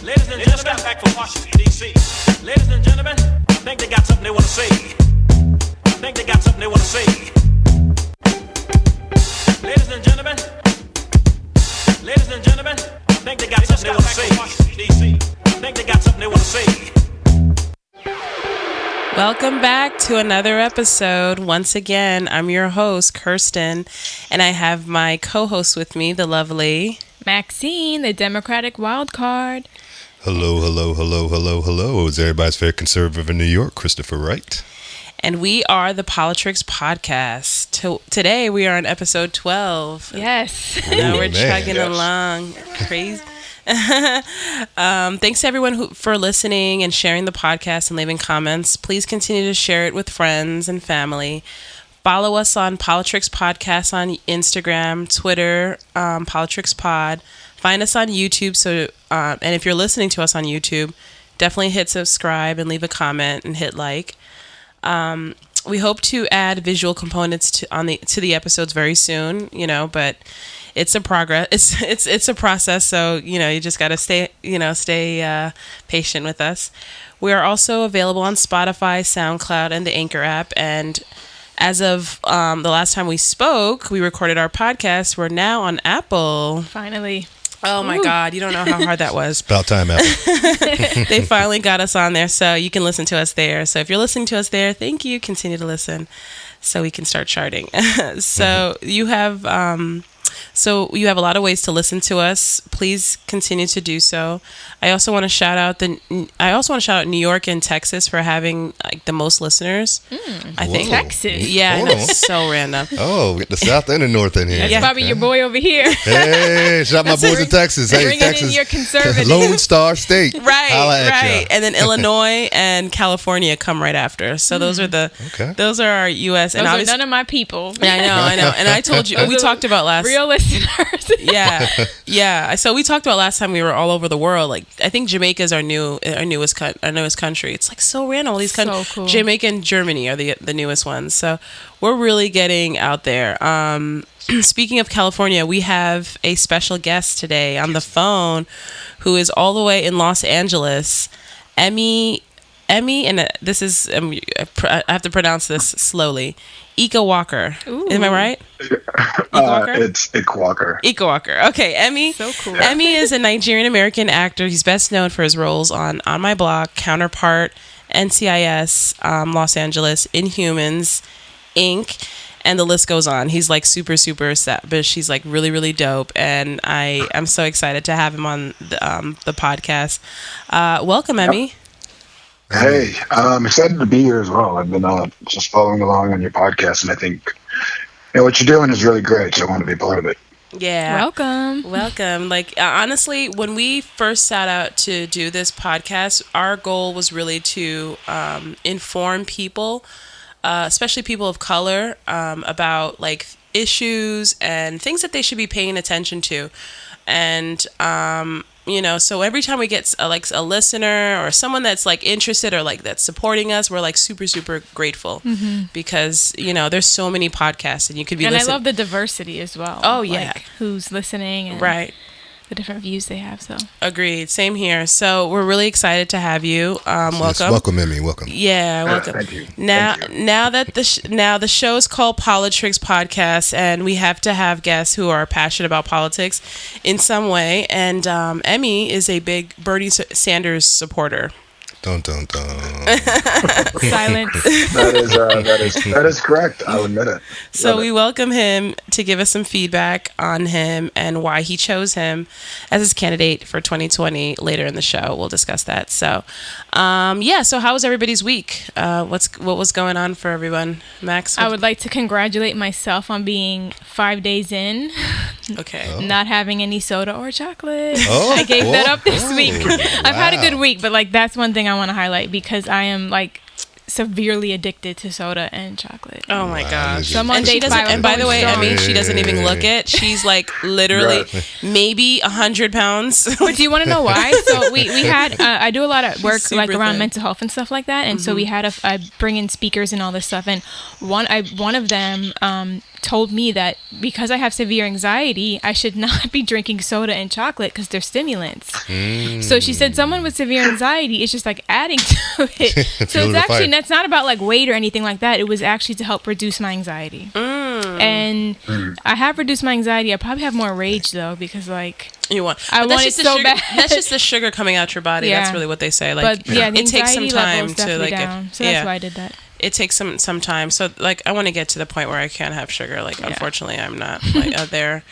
Ladies and gentlemen, back from Washington, D.C. Ladies and gentlemen, I think they got something they want to say. I think they got something they want to say. Ladies and gentlemen, I think they got something they want to say. D.C. I think they got something they want to say. Welcome back to another episode. Once again, I'm your host, Kerstyn, and I have my co-host with me, the lovely Maxine, the Democratic wild card. Hello. It's everybody's favorite conservative in New York, Christopher Wright. And we are the Politricks Podcast. Today, we are on episode 12. Yes. Now we're chugging along. Crazy. Thanks to everyone for listening and sharing the podcast and leaving comments. Please continue to share it with friends and family. Follow us on Politricks Podcast on Instagram, Twitter, Politricks Pod. Find us on YouTube. And if you're listening to us on YouTube, definitely hit subscribe and leave a comment and hit like. We hope to add visual components to the episodes very soon, but it's a progress. It's a process. So, you just got to stay patient with us. We are also available on Spotify, Soundcloud, and the Anchor app. And as of the last time we spoke, we recorded our podcast. We're now on Apple. Finally. Oh my God, you don't know how hard that was. About time, Apple. They finally got us on there, so you can listen to us there. So if you're listening to us there, thank you. Continue to listen so we can start charting. So you have a lot of ways to listen to us. Please continue to do so. I also want to shout out New York and Texas for having the most listeners. I think Texas. Yeah, I know, it's so random. Oh, we get the South and the North in here. That's probably your boy over here. Hey, shout out my boys in Texas. Hey, bringing Texas, in your conservative. Lone Star State. Right. And then Illinois and California come right after. So those are those are our U.S. Those are none of my people. Yeah, I know. And I told you we talked about last real listeners. Yeah. So we talked about last time we were all over the world. Like I think Jamaica is our newest country. It's like so random. All these countries, so cool. Jamaica and Germany are the newest ones. So we're really getting out there. Speaking of California, we have a special guest today on the phone who is all the way in Los Angeles. Eme, and this is I have to pronounce this slowly. Ikwuakor. Am I right? It's Ikwuakor. Ikwuakor. Okay, Eme. So cool. Eme is a Nigerian American actor. He's best known for his roles on My Block, Counterpart, NCIS, Los Angeles, Inhumans, Inc., and the list goes on. He's like super established. He's like really, really dope, and I'm so excited to have him on the podcast. Welcome, Eme. Hey, I'm excited to be here as well. I've been just following along on your podcast, and I think what you're doing is really great, so I want to be part of it. Yeah. Welcome. Like, honestly, when we first set out to do this podcast, our goal was really to inform people, especially people of color, about like issues and things that they should be paying attention to. And so every time we get a listener or someone that's like interested or like that's supporting us, we're like super grateful because there's so many podcasts and you could be listening. And I love the diversity as well. Oh yeah, like who's listening and right. The different views they have. So agreed. Same here. So we're really excited to have you. Welcome. Yes, welcome, Eme. Welcome. Yeah, welcome. Thank you. Now that the show is called Politricks Podcast, and we have to have guests who are passionate about politics in some way. And Eme is a big Bernie Sanders supporter. Dun. Silence. That is correct. I'll admit it. So we welcome him to give us some feedback on him and why he chose him as his candidate for 2020 later in the show. We'll discuss that. So, so how was everybody's week? What was going on for everyone? Max? I would like to congratulate myself on being 5 days in. Okay. Not having any soda or chocolate. Oh, I gave that up this week. Wow. I've had a good week, but like that's one thing I want to highlight because I am like severely addicted to soda and chocolate. Oh my gosh. So And she doesn't, and by the way, Eme, she doesn't even look it. She's like literally maybe 100 pounds. But do you want to know why? So we had, I do a lot of work like around thin. mental health and stuff like that. And so we had I bring in speakers and all this stuff. And one of them told me that because I have severe anxiety, I should not be drinking soda and chocolate because they're stimulants. So she said someone with severe anxiety is just like adding to it. So it's actually, that's not about like weight or anything like that. It was actually to help reduce my anxiety. And I have reduced my anxiety. I probably have more rage though, because like I want it so bad. That's just the sugar coming out your body. Yeah. That's really what they say. Like, but yeah, the it takes some time to like down. So that's why I did that. It takes some time. So like I want to get to the point where I can't have sugar. Like unfortunately I'm not like out there.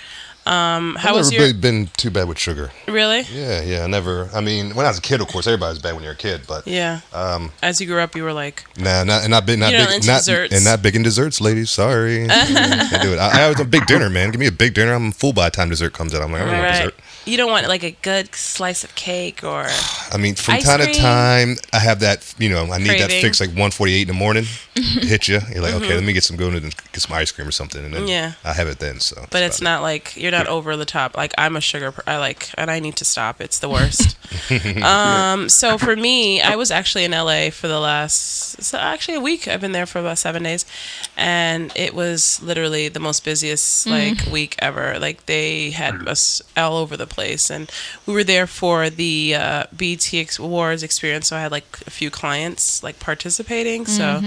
I've never really been too bad with sugar. Really? Yeah. I never. I mean, when I was a kid, of course, everybody's bad when you're a kid. But as you grew up, you were like, not big in desserts, ladies. Sorry, can't do it. I was a big dinner, man. Give me a big dinner. I'm full by the time dessert comes out. I'm like, I don't want dessert. You don't want like a good slice of cake or. I mean, from time to time, I have that. I need that fix like 1:48 in the morning. Hit you. You're like, okay, let me get some some ice cream or something, and then I have it then. So, but it's not like you're not over the top. Like I'm a sugar. And I need to stop. It's the worst. So for me, I was actually in LA for the last a week. I've been there for about 7 days, and it was literally the most busiest week ever. Like they had us all over the place, and we were there for the BET Awards experience. So I had like a few clients like participating. So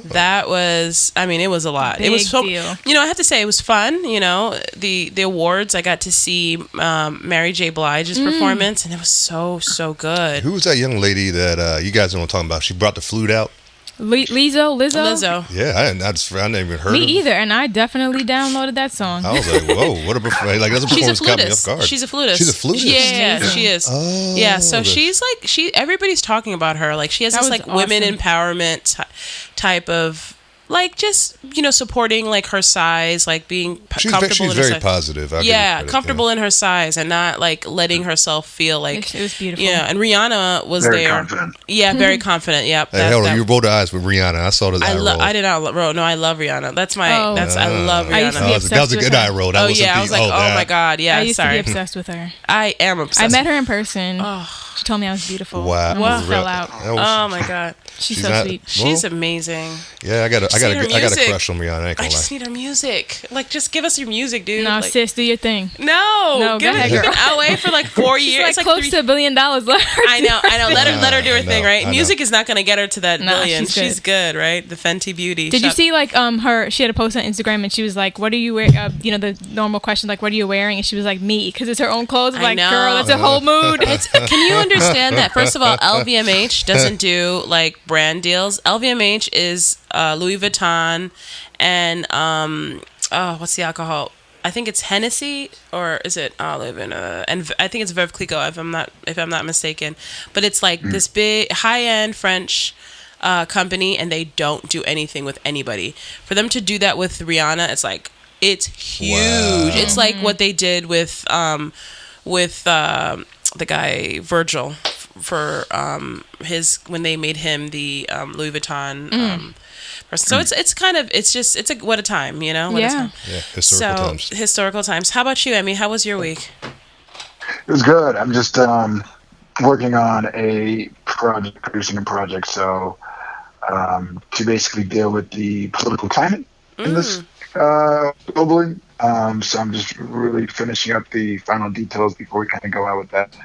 that was, it was a lot. It was so deal. I have to say it was fun. The awards, I got to see Mary J. Blige's performance, and it was so good. Who was that young lady that you guys know what I'm talking about? She brought the flute out. Lizzo. Yeah, I didn't even heard. Me either, and I definitely downloaded that song. I was like, whoa, what a performance! Like that's a performance caught me off guard. She's a flutist. She's a flutist. Yeah, she is. Oh, yeah, so she's like everybody's talking about her. Like she has this like women empowerment type of. Like just supporting like her size, like being comfortable. She's very positive. Comfortable in her size, and not like letting herself feel like it was beautiful. Yeah, and Rihanna was very there. Confident. Yeah, very confident. Yep. Hey, you rolled the eyes with Rihanna. I saw the eye roll. I did not roll. No, I love Rihanna. That's my. I love Rihanna. I used to be that was a good eye roll. That was I was like, oh my god, yeah. I used to be obsessed with her. I am obsessed. I met her in person. She told me I was beautiful. Wow. Fell out. Oh my god. She's so sweet. She's amazing. Yeah, I got a crush on Rihanna. I just need her music. Like, just give us your music, dude. No, like, sis, do your thing. No, go ahead, girl. You've been LA for like 4 years. She's like close to $1 billion. Let her I know. Let her do her thing, right? Music is not going to get her to that billion. She's good, right? The Fenty Beauty. Did you see like her? She had a post on Instagram and she was like, "What are you wearing?" The normal question like, "What are you wearing?" And she was like, "Me," because it's her own clothes. I'm like, girl, that's a whole mood. Can you understand that? First of all, LVMH doesn't do like brand deals. LVMH is Louis Vuitton and what's the alcohol? I think it's Hennessy, or is it Olive and I think it's Veuve Clicquot if I'm not mistaken. But it's like this big high-end French company, and they don't do anything with anybody. For them to do that with Rihanna, it's huge. Wow. It's like what they did with the guy Virgil for his, when they made him the Louis Vuitton person. So it's what a time, What a time. Yeah, historical times. How about you, Eme? How was your week? It was good. I'm just working on a project, producing a project, so to basically deal with the political climate in this globally. So I'm just really finishing up the final details before we kind of go out with that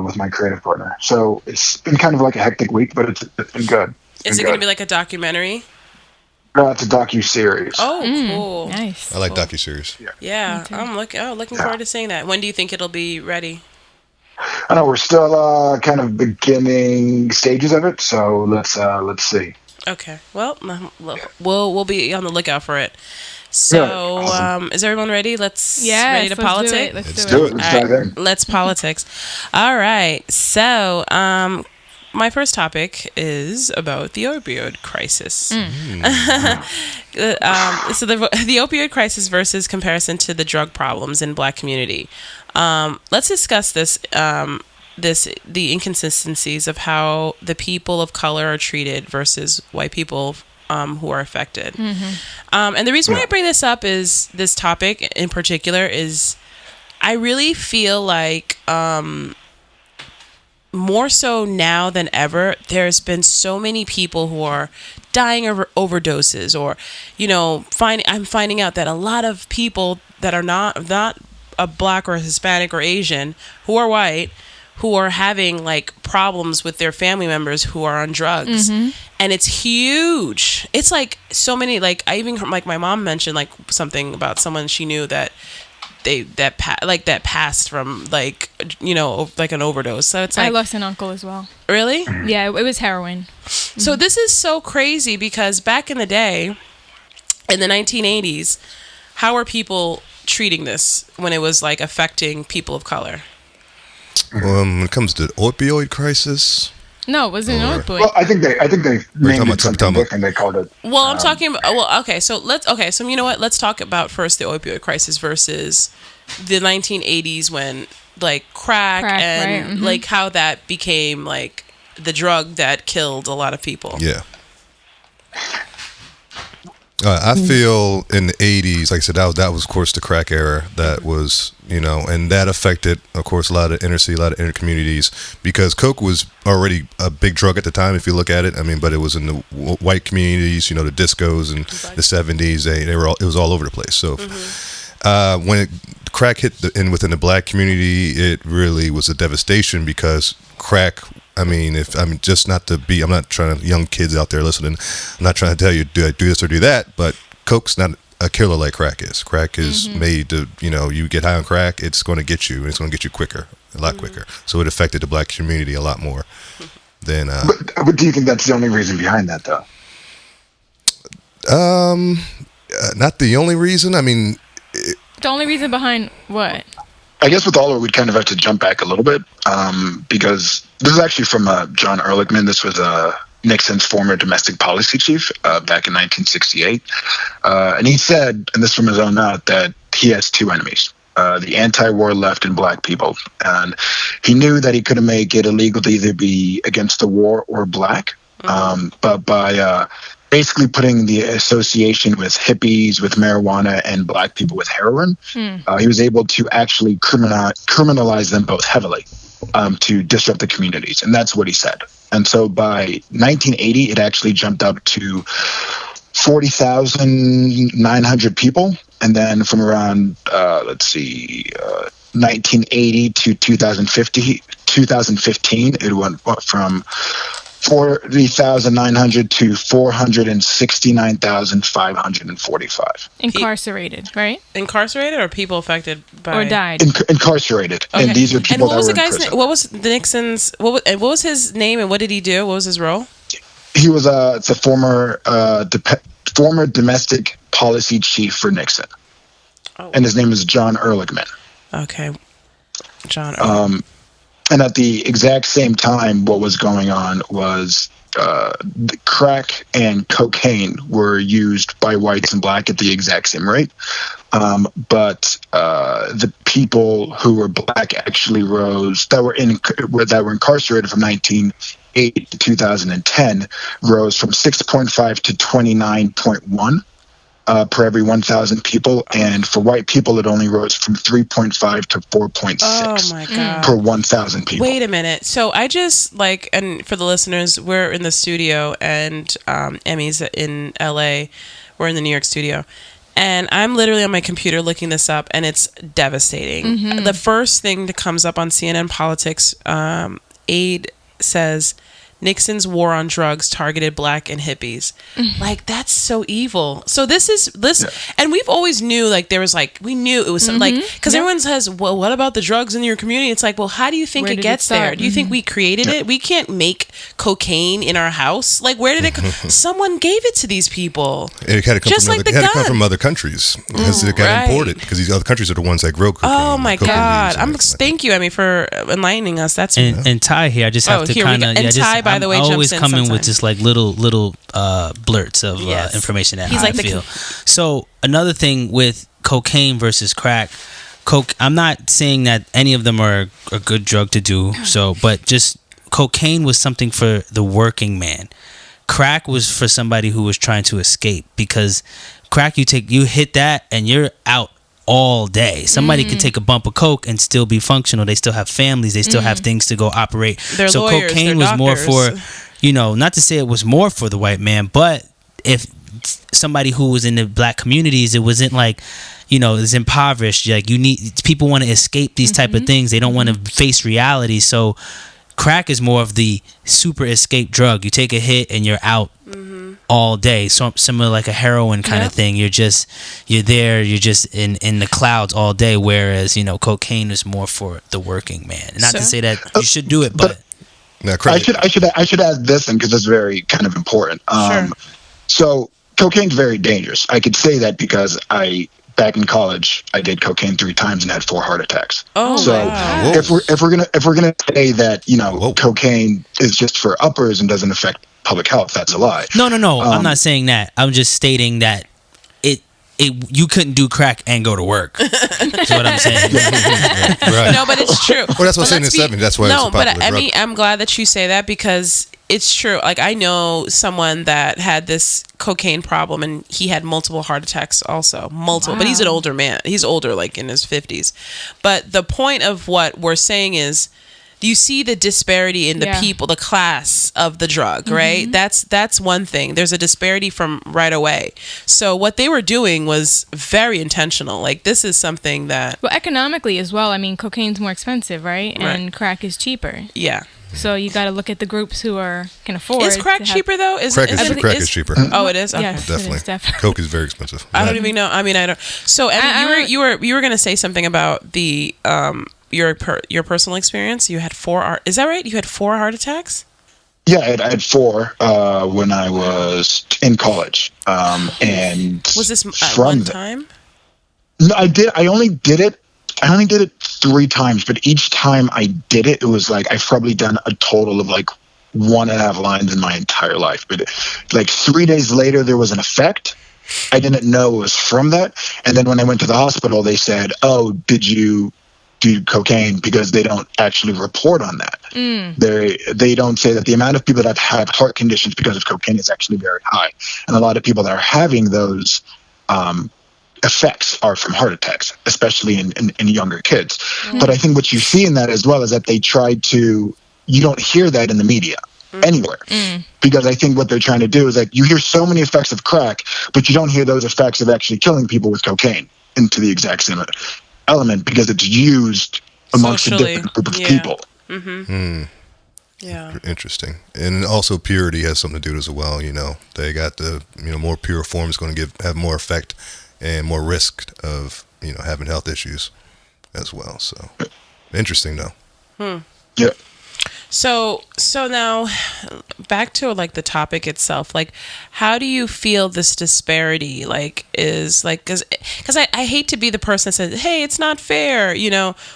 with my creative partner. So it's been kind of like a hectic week, but it's been good. Is it going to be like a documentary? No, it's a docu-series. Oh, cool. Nice. I like docu-series. Yeah. I'm looking forward to seeing that. When do you think it'll be ready? I know we're still kind of beginning stages of it, so let's see. Okay. Well, we'll be on the lookout for it. So, awesome. Is everyone ready? Ready to politic? Let's do it. Let's dive in. Let's politics. All right. So, my first topic is about the opioid crisis. So the opioid crisis versus comparison to the drug problems in Black community. Let's discuss this. The inconsistencies of how the people of color are treated versus white people who are affected. And the reason why I bring this up is this topic in particular is I really feel like more so now than ever, there's been so many people who are dying of overdoses, or, you know, I'm finding out that a lot of people that are not a Black or Hispanic or Asian, who are white, who are having like problems with their family members who are on drugs. And it's huge. It's like so many, like I even, like my mom mentioned like something about someone she knew that that passed from, like, you know, like an overdose. So it's like, I lost an uncle as well. Really? Yeah, it was heroin. So this is so crazy, because back in the day, in the 1980s, how were people treating this when it was like affecting people of color? When it comes to the opioid crisis. No, it wasn't an opioid. Well, I think they named it something different. They called it. Well, I'm talking about. Well, okay, so so you know what? Let's talk about first the opioid crisis versus the 1980s, when like crack and right? like how that became like the drug that killed a lot of people. Yeah. I feel in the 80s, like I said, that was, of course, the crack era. That was, you know, and that affected, of course, a lot of inner city, a lot of inner communities, because coke was already a big drug at the time, if you look at it. I mean, but it was in the white communities, you know, the discos and the 70s. It was all over the place. So when crack hit within the Black community, it really was a devastation, because crack, I mean, I'm not trying to, young kids out there listening, I'm not trying to tell you, do this or do that, but coke's not a killer like crack is. Crack is made to, you know, you get high on crack, it's going to get you, and it's going to get you quicker, a lot quicker. So it affected the Black community a lot more than. But do you think that's the only reason behind that, though? Not the only reason. I mean, the only reason behind what? I guess with all of it, we'd kind of have to jump back a little bit, because this is actually from John Ehrlichman. This was Nixon's former domestic policy chief back in 1968. And he said, and this from his own mouth, that he has two enemies, the anti-war left and Black people. And he knew that he couldn't make it illegal to either be against the war or Black. But by basically putting the association with hippies, with marijuana, and Black people with heroin, he was able to actually criminalize them both heavily to disrupt the communities. And that's what he said. And so by 1980, it actually jumped up to 40,900 people. And then from around, 1980 to 2015, it went from 40,900 to 469,545. Incarcerated, right? Incarcerated, or people affected by, or died? Incarcerated, okay. And these are people. And what was that the were guy's name? What was the Nixon's? What was his name, and what did he do? What was his role? He was it's a former domestic policy chief for Nixon, and his name is John Ehrlichman. Okay, John Ehrlichman. And at the exact same time, what was going on was the crack and cocaine were used by whites and Black at the exact same rate. But the people who were Black actually rose, that were incarcerated from 1980 to 2010, rose from 6.5 to 29.1. Per every 1,000 people, and for white people, it only rose from 3.5 to 4.6 per 1,000 people. Wait a minute. So I just and for the listeners, we're in the studio, and Emmy's in LA. We're in the New York studio, and I'm literally on my computer looking this up, and it's devastating. The first thing that comes up on CNN Politics, aide says, Nixon's war on drugs targeted Black and hippies. Like, that's so evil. So this, and we've always knew, like, there was, like, we knew it was something, like, because everyone says, well, what about the drugs in your community? It's like, well, how do you think it gets there? Do you think we created it? We can't make cocaine in our house. Like, where did it come? Someone gave it to these people. It had to come, come from other countries, because it got imported, because these other countries are the ones that grow cocaine. Oh, my God. Thank you, Emmy, for enlightening us. That's and Ty here, I just have to kind of... Ty, by the way, I always come in with just like little blurts of information that I feel. So another thing with cocaine versus crack, I'm not saying that any of them are a good drug to do. So, but just cocaine was something for the working man. Crack was for somebody who was trying to escape, because crack, you hit that and you're out all day. Somebody could take a bump of coke and still be functional. They still have families. They still have things to go operate. They're so lawyers, cocaine was more for not to say it was more for the white man, but if somebody who was in the black communities, it wasn't like, it's impoverished. Like people want to escape these type of things. They don't want to face reality. So crack is more of the super escape drug. You take a hit and you're out all day. So similar like a heroin kind of thing. You're just in the clouds all day. Whereas, cocaine is more for the working man. Not to say that you should do it, but now, I should add this in because it's very kind of important. Sure. So cocaine's very dangerous. I could say that because back in college, I did cocaine 3 times and had 4 heart attacks. Oh, so wow. if we're gonna say that cocaine is just for uppers and doesn't affect public health, that's a lie. No. I'm not saying that. I'm just stating that you couldn't do crack and go to work. That's what I'm saying. Right. No, but it's true. Well, that's what I'm saying in the 70s. That's why it's a popular drug. I'm glad that you say that because it's true. Like, I know someone that had this cocaine problem and he had multiple heart attacks also. Multiple. Wow. But he's an older man. He's older, like in his 50s. But the point of what we're saying is, do you see the disparity in the people, the class of the drug, right? That's one thing. There's a disparity from right away. So what they were doing was very intentional. Like, this is something that... Well, economically as well. I mean, cocaine's more expensive, right? And crack is cheaper. Yeah. So you got to look at the groups who can afford. Is crack cheaper though? Crack is cheaper. Oh, it is. Okay. Yes, definitely. it is, definitely. Coke is very expensive. I don't even know. I mean, I don't. So, and you were going to say something about the your personal experience. You had 4. Is that right? You had 4 heart attacks? Yeah, I had 4 when I was in college. And was this at one time? No, I did. I only did it 3 times, but each time I did it, it was like I've probably done a total of like 1.5 lines in my entire life. But like 3 days later, there was an effect. I didn't know it was from that. And then when I went to the hospital, they said, "Oh, did you do cocaine?" Because they don't actually report on that. They don't say that the amount of people that have heart conditions because of cocaine is actually very high. And a lot of people that are having those effects are from heart attacks, especially in younger kids. But I think what you see in that as well is that they try to, you don't hear that in the media anywhere. Because I think what they're trying to do is like, you hear so many effects of crack, but you don't hear those effects of actually killing people with cocaine into the exact same element because it's used amongst a different group of people. Yeah. Interesting. And also purity has something to do with it as well. They got the, more pure form is going to have more effect and more risk of, having health issues as well. So interesting though. Yeah. So now back to like the topic itself, like how do you feel this disparity like is like, cause I hate to be the person that says, hey, it's not fair.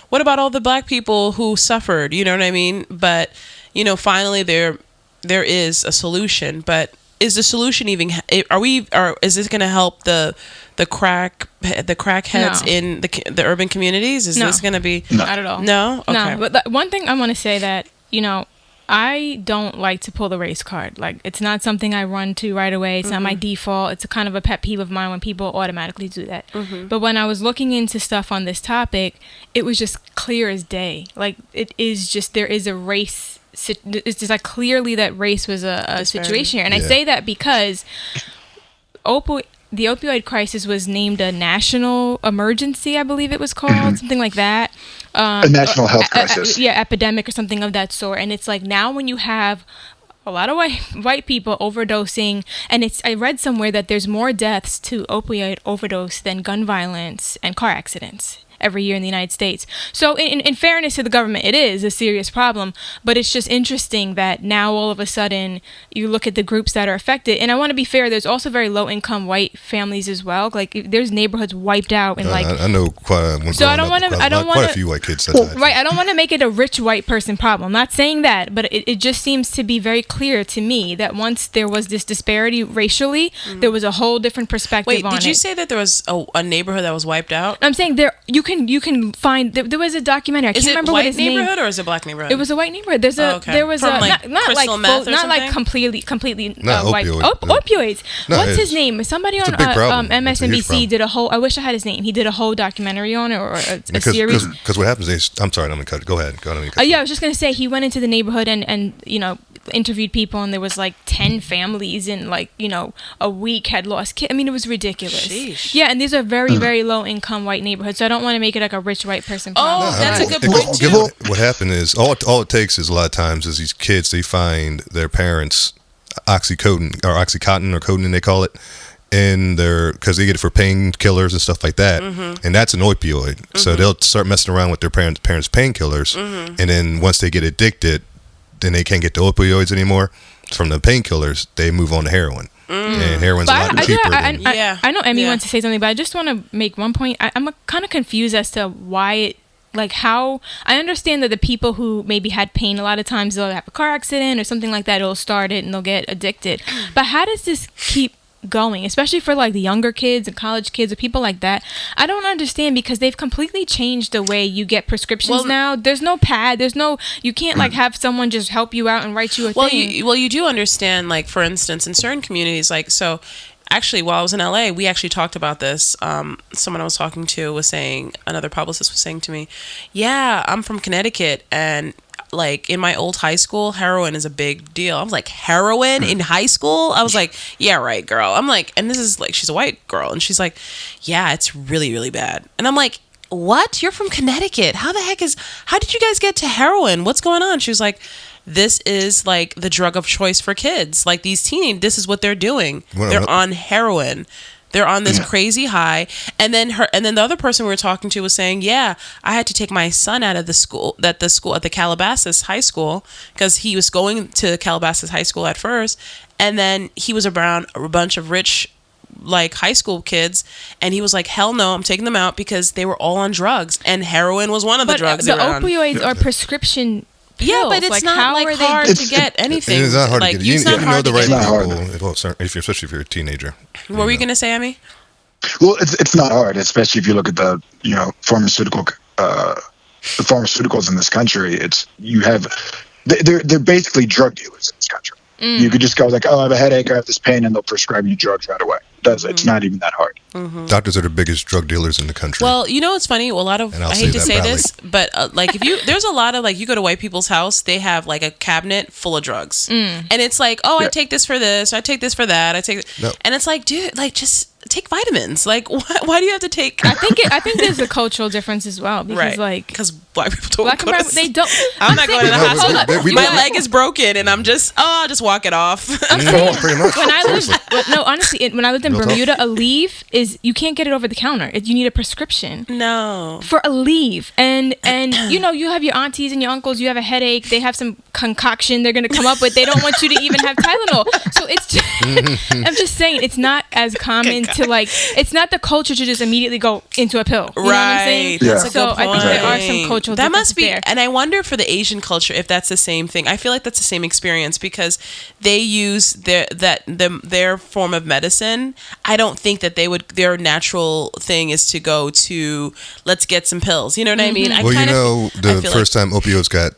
What about all the black people who suffered? You know what I mean? But, finally there is a solution, but is the solution even, is this going to help the crackheads in the urban communities? Is this going to be not at all? No. Okay. No, but one thing I want to say that I don't like to pull the race card. Like, it's not something I run to right away. It's not my default. It's a kind of a pet peeve of mine when people automatically do that. But when I was looking into stuff on this topic, it was just clear as day. Like, it is just, there is a race. It's just like clearly that race was a situation here. And I say that because the opioid crisis was named a national emergency, I believe it was called, something like that. A national health crisis. Epidemic or something of that sort. And it's like now when you have a lot of white people overdosing, and I read somewhere that there's more deaths to opioid overdose than gun violence and car accidents every year in the United States. So in fairness to the government, it is a serious problem, but it's just interesting that now all of a sudden you look at the groups that are affected. And I want to be fair, there's also very low income white families as well. Like there's neighborhoods wiped out and I know quite a few white kids that died. Right, I don't want to make it a rich white person problem. I'm not saying that, but it just seems to be very clear to me that once there was this disparity racially, there was a whole different perspective on it. Wait, did you say that there was a neighborhood that was wiped out? I'm saying you can find there was a documentary. I can't remember what his name. Is it white neighborhood or is it black neighborhood? It was a white neighborhood. There was from not like completely white opioids. What's his name? Somebody on MSNBC did a whole. I wish I had his name. He did a whole documentary on it or a series. Because what happens is, I'm sorry, I'm gonna cut it. Go ahead. I was just gonna say he went into the neighborhood and interviewed people, and there was like 10 families in like, you know, a week had lost kids. I mean, it was ridiculous. Sheesh. Yeah, and these are very, very low income white neighborhoods. So I don't want to make it like a rich white person problem. Oh, that's a good point too. What happened is all it takes is a lot of times is these kids, they find their parents Oxycodone or codeine they call it, in their, because they get it for painkillers and stuff like that, and that's an opioid. So they'll start messing around with their parents' painkillers, and then once they get addicted, then they can't get the opioids anymore from the painkillers. They move on to heroin, and heroin's a lot cheaper. I know Eme wants to say something, but I just want to make one point. I'm kind of confused as to why it. Like how I understand that the people who maybe had pain, a lot of times they'll have a car accident or something like that, it'll start it and they'll get addicted. But how does this keep going, especially for like the younger kids and college kids or people like that? I don't understand, because they've completely changed the way you get prescriptions now. There's no pad, you can't like have someone just help you out and write you a thing. You do understand, like for instance, in certain communities, like so. Actually, while I was in LA, we actually talked about this. Someone I was talking to was saying, another publicist was saying to me, yeah, I'm from Connecticut, and like in my old high school, heroin is a big deal. I was like, heroin in high school? I was like, yeah, right, girl. I'm like, and this is like, she's a white girl, and she's like, yeah, it's really, really bad. And I'm like, what? You're from Connecticut. How did you guys get to heroin? What's going on? She was like, this is like the drug of choice for kids. Like these this is what they're doing. They're on heroin. They're on this crazy high. And then the other person we were talking to was saying, yeah, I had to take my son out of the school at the Calabasas High School, because he was going to Calabasas High School at first, and then he was around a bunch of rich like high school kids, and he was like, hell no, I'm taking them out, because they were all on drugs, and heroin was one of the drugs. The opioids are prescription pills. Yeah, but it's like, not like hard to get anything. It's not hard like, to get. You know the right people, especially if you're a teenager. What were you gonna say, Eme? Well, it's not hard, especially if you look at the pharmaceuticals in this country. They're basically drug dealers in this country. You could just go like, oh, I have a headache, I have this pain, and they'll prescribe you drugs right away. It's not even that hard. Doctors are the biggest drug dealers in the country. Well, you know what's funny? A lot of, I hate to say this, but like there's a lot of like, you go to white people's house, they have like a cabinet full of drugs, and it's like, oh, I take this for this, I take this for that, and it's like, dude, like just take vitamins. Like, why do you have to take? I think there's a cultural difference as well, because because black people don't go to they don't. I'm not going to the hospital. My leg is broken, and I'll just walk it off. Pretty much. Honestly, when I lived in Bermuda, Aleve is, you can't get it over the counter. You need a prescription. No. For Aleve, and you have your aunties and your uncles. You have a headache, they have some concoction they're gonna come up with. They don't want you to even have Tylenol. So it's just, I'm just saying, it's not as common to like. It's not the culture to just immediately go into a pill. You know what I'm saying? That's a good point. I think there are some cultural that must be there. And I wonder for the Asian culture if that's the same thing. I feel like that's the same experience, because they use their form of medicine. I don't think that their natural thing is to go to, let's get some pills. You know what I mean? The first time opioids got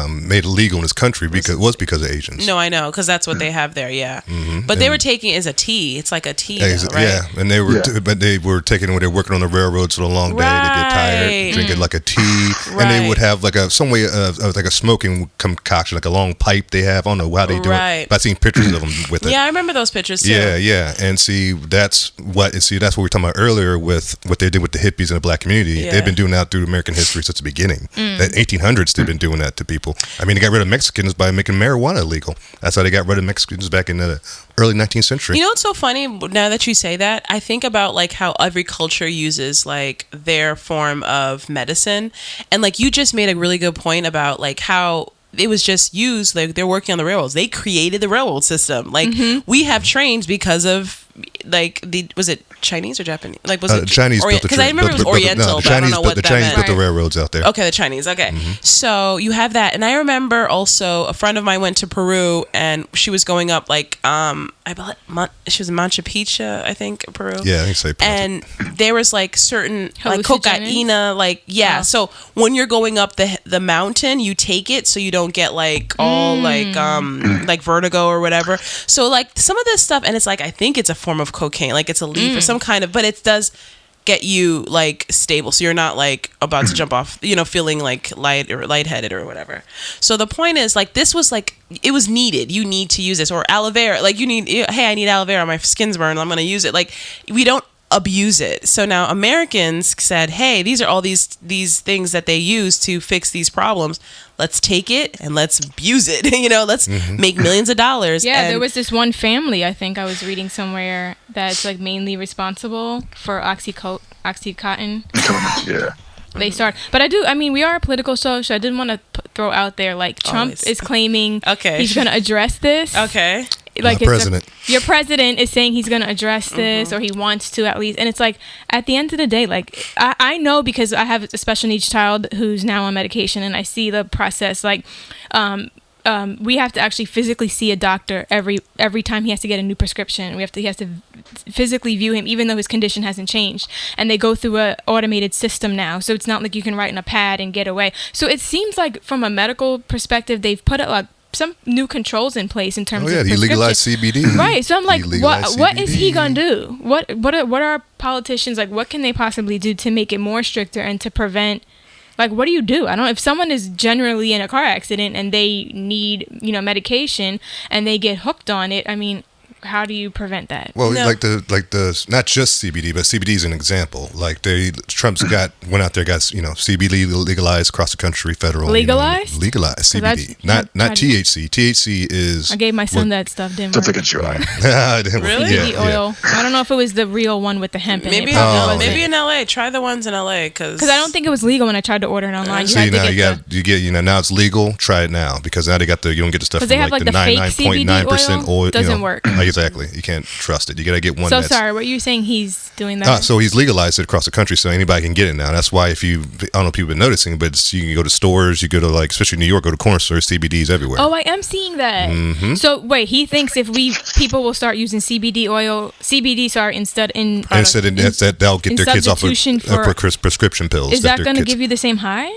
made illegal in this country because of Asians. No, I know, because that's what they have there. Yeah, but they were taking it as a tea. It's like a tea, right? Yeah, and they were taking it when they were working on the railroads for a long day. They get tired, drinking like a tea, and they would have like some way of like a smoking concoction, like a long pipe they have. I don't know how they do it, but I've seen pictures of them with it. Yeah, I remember those pictures too. Yeah, and that's what we were talking about earlier with what they did with the hippies in the black community. Yeah. They've been doing that through American history since the beginning. The 1800s, they've been doing that to people. I mean, they got rid of Mexicans by making marijuana illegal. That's how they got rid of Mexicans back in the early 19th century. You know what's so funny? Now that you say that, I think about like how every culture uses like their form of medicine. And like you just made a really good point about like how it was just used, like they're working on the railroads. They created the railroad system. Like we have trains because of like was it Chinese or Japanese? Like was it Chinese? Because I remember it was Oriental, but I don't know what that meant. The Chinese built the railroads out there. Okay, the Chinese. Okay, so you have that, and I remember also a friend of mine went to Peru, and she was going up like she was in Machu Picchu, I think, Peru. Yeah, I think so. And there was like certain like cocaina, like So when you're going up the mountain, you take it so you don't get like all like vertigo or whatever. So like some of this stuff, and it's like I think it's a form of cocaine, like it's a leaf or some kind of, but it does get you like stable, so you're not like about to jump off, feeling like lightheaded or whatever. So the point is, like, this was like, it was needed. You need to use this. Or aloe vera, like, hey, I need aloe vera, my skin's burned, I'm gonna use it. Like, we don't abuse it. So now Americans said, hey, these are all these things that they use to fix these problems. Let's take it and let's abuse it. Let's make millions of dollars. Yeah, there was this one family, I think I was reading somewhere, that's like mainly responsible for Oxycodone. Yeah. They start, but we are a political show, so I didn't want to throw out there, like, Trump is claiming he's going to address this. Okay. Like, your president is saying he's going to address this, or he wants to at least. And it's like, at the end of the day, like, I know, because I have a special needs child who's now on medication, and I see the process. Like, we have to actually physically see a doctor every time he has to get a new prescription. He has to physically view him, even though his condition hasn't changed. And they go through a automated system now, so it's not like you can write in a pad and get away. So it seems like, from a medical perspective, they've put some new controls in place in terms of he legalized CBD. Right. So I'm like, what is he gonna do? What are politicians, like, what can they possibly do to make it more stricter and to prevent? Like, what do you do? I don't know. If someone is generally in a car accident and they need, medication, and they get hooked on it, how do you prevent that? Well, like the not just CBD, but CBD is an example. Like, Trump's went out there, got CBD legalized across the country, federal. Legalized? Legalized CBD, not THC. THC is. I gave my son that stuff. Didn't work. Don't think it's your eye. Really? CBD oil. I don't know if it was the real one with the hemp in it. Maybe in LA. Try the ones in LA, because I don't think it was legal when I tried to order it online. Now it's legal. Try it now, because now you don't get the stuff from they have like the 99.9% oil. Doesn't work. Exactly. You can't trust it. You got to get one. So sorry, what you saying? He's doing that? So he's legalized it across the country, so anybody can get it now. That's why I don't know if people have been noticing, but you can go to stores, you go to, like, especially New York, go to corner stores, CBDs everywhere. Oh, I am seeing that. Mm-hmm. So wait, he thinks if people will start using CBD, they'll get their kids off of prescription pills. Is that going to give you the same high?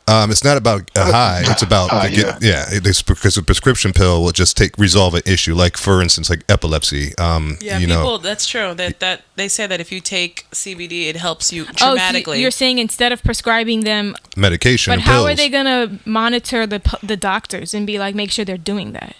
It's not about a high. It's about because a prescription pill will just resolve an issue. Like, for instance, like epilepsy. That's true. That they say that if you take CBD, it helps you dramatically. So you're saying instead of prescribing them medication, but and how pills, are they gonna monitor the doctors and be like, make sure they're doing that?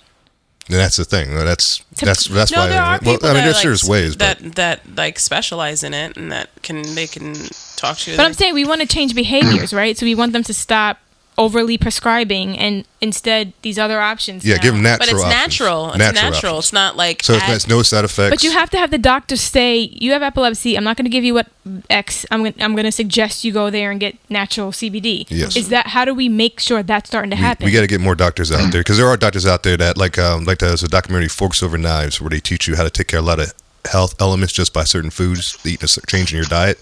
And that's the thing. That's why. There are people there's serious ways that like specialize in it, and they can talk to you. But I'm saying we want to change behaviors, right? So we want them to stop overly prescribing and instead these other options. Yeah, give them natural. But it's natural. It's natural. It's not like it's no side effects. But you have to have the doctor say, you have epilepsy. I'm not going to give you what X. I'm going to suggest you go there and get natural CBD. Yes. How do we make sure that's starting to happen? We got to get more doctors out there, because there are doctors out there that like there's a documentary, Forks Over Knives, where they teach you how to take care of a lot of health elements just by certain foods, changing your diet.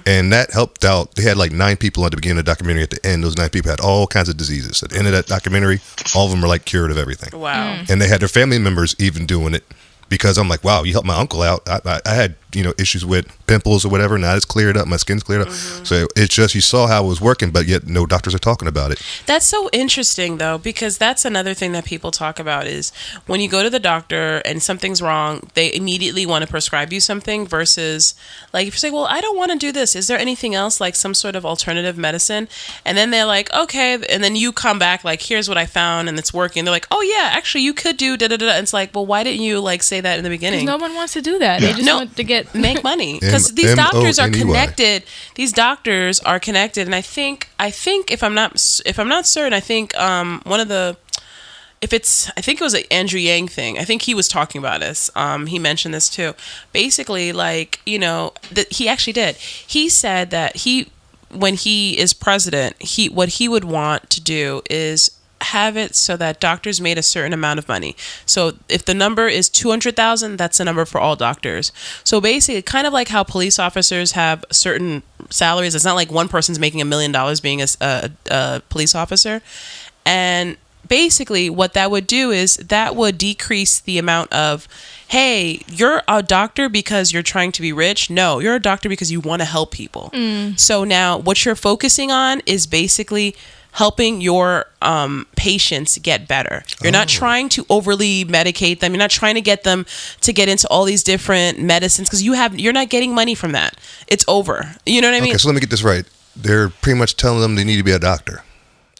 And that helped out. They had like 9 people at the beginning of the documentary. At the end, those 9 people had all kinds of diseases. At the end of that documentary, all of them were like cured of everything. Wow. And they had their family members even doing it, because I'm like, wow, you helped my uncle out. I had issues with pimples or whatever. Now it's cleared up. My skin's cleared up. So it's just, you saw how it was working, but yet no doctors are talking about it. That's so interesting, though, because that's another thing that people talk about is when you go to the doctor and something's wrong, they immediately want to prescribe you something, versus like if you say, well, I don't want to do this. Is there anything else, like some sort of alternative medicine? And then they're like, okay. And then you come back like, here's what I found and it's working. They're like, oh yeah, actually you could do da da da. And it's like, well, why didn't you like say that in the beginning? No one wants to do that. They just want to make money, because these doctors are connected. These doctors are connected, and I think if I'm not certain, I think one of the I think it was an Andrew Yang thing. I think he was talking about this. He mentioned this too. Basically, like, he actually did. He said that when he is president, what he would want to do is have it so that doctors made a certain amount of money. So if the number is 200,000, that's the number for all doctors. So basically, kind of like how police officers have certain salaries. It's not like one person's making $1 million being a police officer. And basically what that would do is that would decrease the amount of, hey, you're a doctor because you're trying to be rich. No, you're a doctor because you want to help people. So now what you're focusing on is basically helping your patients get better. You're not trying to overly medicate them. You're not trying to get them to get into all these different medicines because you're not getting money from that. It's over. You know what I mean? Okay, so let me get this right. They're pretty much telling them they need to be a doctor.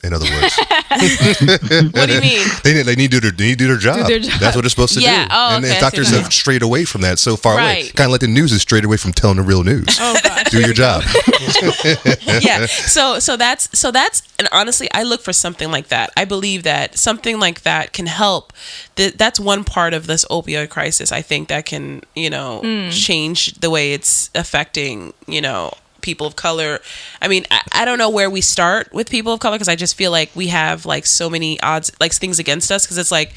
In other words, what do you mean? They need to do their job. That's what they're supposed to do. And doctors have strayed away from that so far away. Kind of like the news is strayed away from telling the real news. Oh God. Do your job. Yeah. So that's and honestly, I look for something like that. I believe that something like that can help. That's one part of this opioid crisis. I think that can change the way it's affecting people of color. I mean, I don't know where we start with people of color because I just feel like we have like so many odds, like things against us, because it's like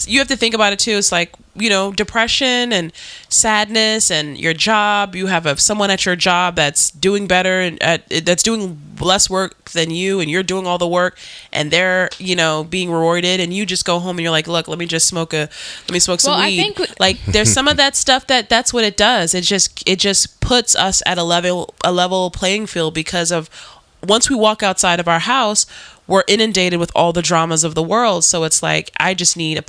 you have to think about it too. It's like, depression and sadness and your job. You have someone at your job that's doing better and that's doing less work than you, and you're doing all the work, and they're being rewarded, and you just go home and you're like, look, let me smoke some weed. I think like there's some of that stuff that's what it does. It just puts us at a level playing field, because of once we walk outside of our house, we're inundated with all the dramas of the world. So it's like, I need to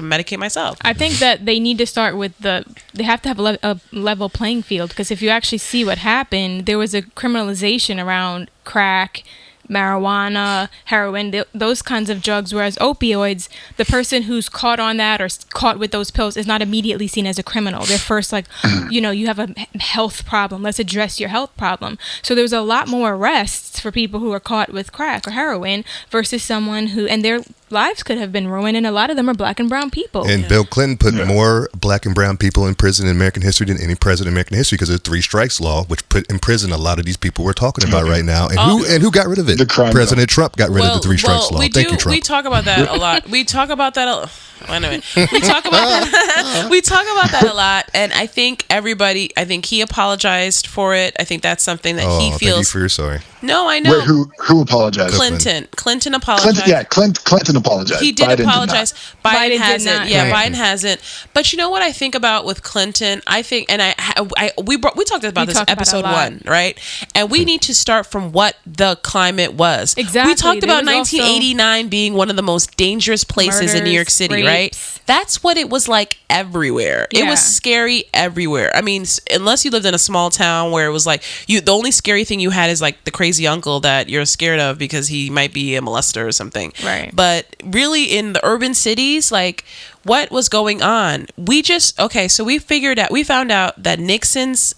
medicate myself. I think that they need to start with they have to have a level playing field, because if you actually see what happened, there was a criminalization around crack, marijuana, heroin, those kinds of drugs, whereas opioids, the person who's caught on that or caught with those pills is not immediately seen as a criminal. They're first like, you have a health problem, let's address your health problem. So there's a lot more arrests for people who are caught with crack or heroin versus someone who, and their lives could have been ruined, and a lot of them are black and brown people. And Bill Clinton put more black and brown people in prison in American history than any president in American history, because of the 3 strikes law, which put in prison a lot of these people we're talking about right now. And who got rid of it? President Trump got rid of the 3 strikes law. Thank you, Trump. We talk about that a lot. We talk about that a lot, and I think he apologized for it. I think that's something that he feels. Thank you for your sorry. No, I know. Wait, who apologized? Clinton apologized. Clinton apologized. He did apologize. Biden hasn't. Yeah, Biden hasn't. But you know what I think about with Clinton? I think, and we talked about this episode 1, right? And we need to start from what the climate was. Exactly. We talked about 1989 being one of the most dangerous places in New York City, rapes. Right? That's what it was like everywhere. Yeah. It was scary everywhere. I mean, unless you lived in a small town where it was like the only scary thing you had is like the crazy uncle that you're scared of because he might be a molester or something. Right. But really in the urban cities, like what was going on? So we found out that Nixon's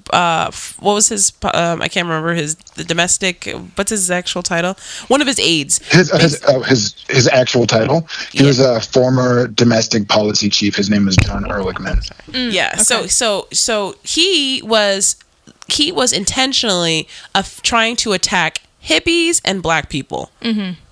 what was his I can't remember the domestic, what's his actual title, one of his aides, his actual title. He was a former domestic policy chief. His name was John Ehrlichman. Okay. So he was intentionally trying to attack hippies and black people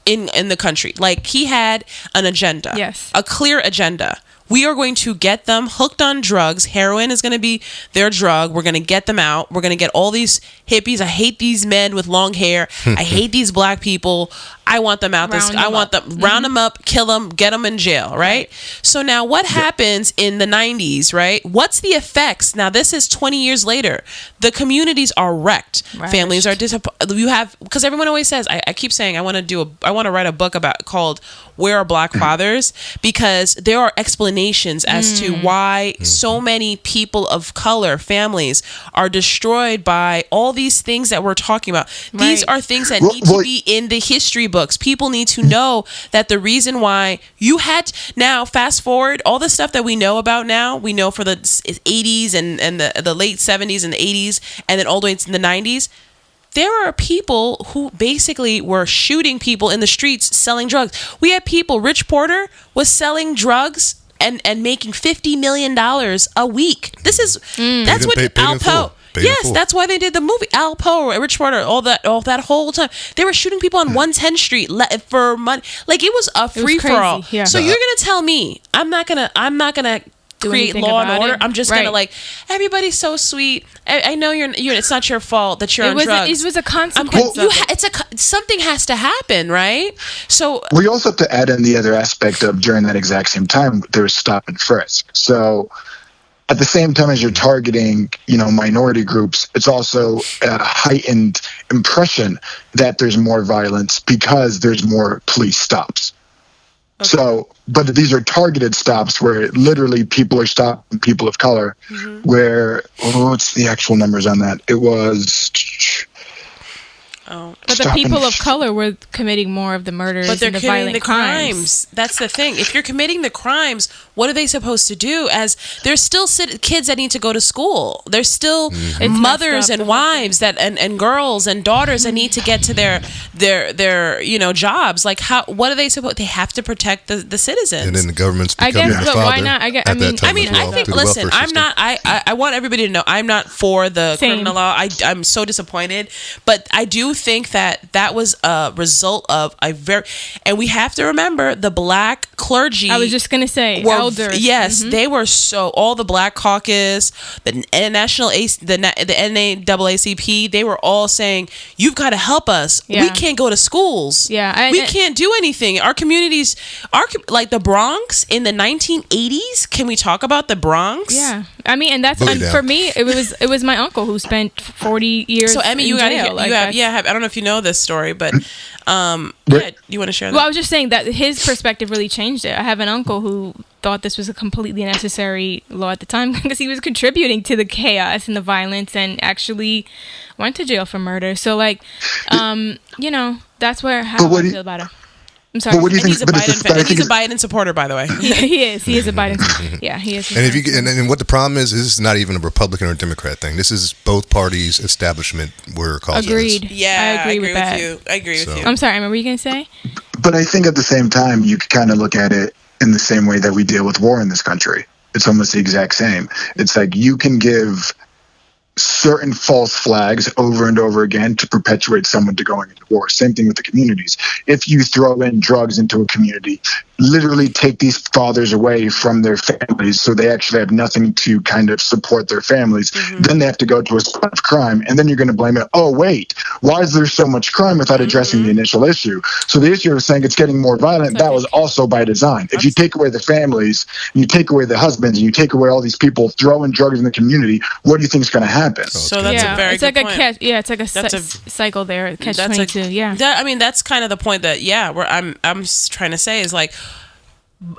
in the country. Like he had an agenda, a clear agenda. We are going to get them hooked on drugs. Heroin is going to be their drug. We're going to get them out. We're going to get all these hippies. I hate these men with long hair. I hate these black people. I want them out. Round them up, kill them, get them in jail, right? So now what happens in the 90s, right? What's the effects? Now this is 20 years later. The communities are wrecked. Families are because everyone always says, I keep saying I want to write a book called Where Are Black Fathers? Because there are explanations as to why so many people of color, families, are destroyed by all these things that we're talking about. These are things that need to be in the history books. People need to know that the reason why now fast forward, all the stuff that we know about now, we know for the 80s and the late 70s and the 80s, and then all the way to the 90s, there are people who basically were shooting people in the streets selling drugs. We had people, Rich Porter was selling drugs and making $50 million a week. That's what Al Poe. Yes, that's why they did the movie. Al Poe, Rich Porter, all that whole time. They were shooting people on 110th Street for money. Like it was a free for all. Yeah. So you're gonna tell me I'm not gonna create law and order. I'm just gonna like, everybody's so sweet. I know you're. It's not your fault that you're on drugs. It was a consequence. Something has to happen, right? So we also have to add in the other aspect of during that exact same time there was stop and frisk. So at the same time as you're targeting, minority groups, it's also a heightened impression that there's more violence because there's more police stops. Okay. So, but these are targeted stops where literally people are stopping people of color. Where, what's the actual numbers on that? It was. But the people of color were committing more of the murders and the violent crimes. That's the thing. If you're committing the crimes, what are they supposed to do? As there's still kids that need to go to school. There's still mothers and wives and girls and daughters that need to get to their jobs. Like what are they supposed? They have to protect the citizens. And then the government's becoming the father. Why not? I think. Listen, I'm not. I want everybody to know I'm not for the criminal law. I'm so disappointed, but I do think that was a result of and we have to remember the black clergy. I was just gonna say elders. Yes, they were all the Black Caucus, the NAACP. They were all saying, "You've got to help us. Yeah. We can't go to schools. We can't do anything. Our communities, like the Bronx in the 1980s. Can we talk about the Bronx? Yeah, I mean, and that's for me. It was my uncle who spent 40 years. So Eme, you got to I don't know if you know this story, but you want to share that? Well, I was just saying that his perspective really changed it. I have an uncle who thought this was a completely necessary law at the time because he was contributing to the chaos and the violence and actually went to jail for murder. So, like, that's how I feel about it. I'm sorry. But what do you think? He's a Biden supporter, by the way. He is. He is a Biden supporter. Yeah, he is. And what the problem is this is not even a Republican or a Democrat thing. This is both parties' establishment were causing Agreed. This. Yeah, I agree with you. I agree with you. I'm sorry. What were you going to say? But I think at the same time, you could kind of look at it in the same way that we deal with war in this country. It's almost the exact same. It's like you can give certain false flags over and over again to perpetuate someone to going into war. Same thing with the communities. If you throw in drugs into a community, literally take these fathers away from their families so they actually have nothing to kind of support their families, then they have to go to a spot of crime, and then you're going to blame it. Oh, wait, why is there so much crime without addressing the initial issue? So the issue of saying it's getting more violent, that was also by design. If you take away the families, and you take away the husbands, and you take away all these people throwing drugs in the community, what do you think is going to happen? So that's a very good point. It's like a cycle there, catch 22. That's kind of the point that I'm trying to say is like,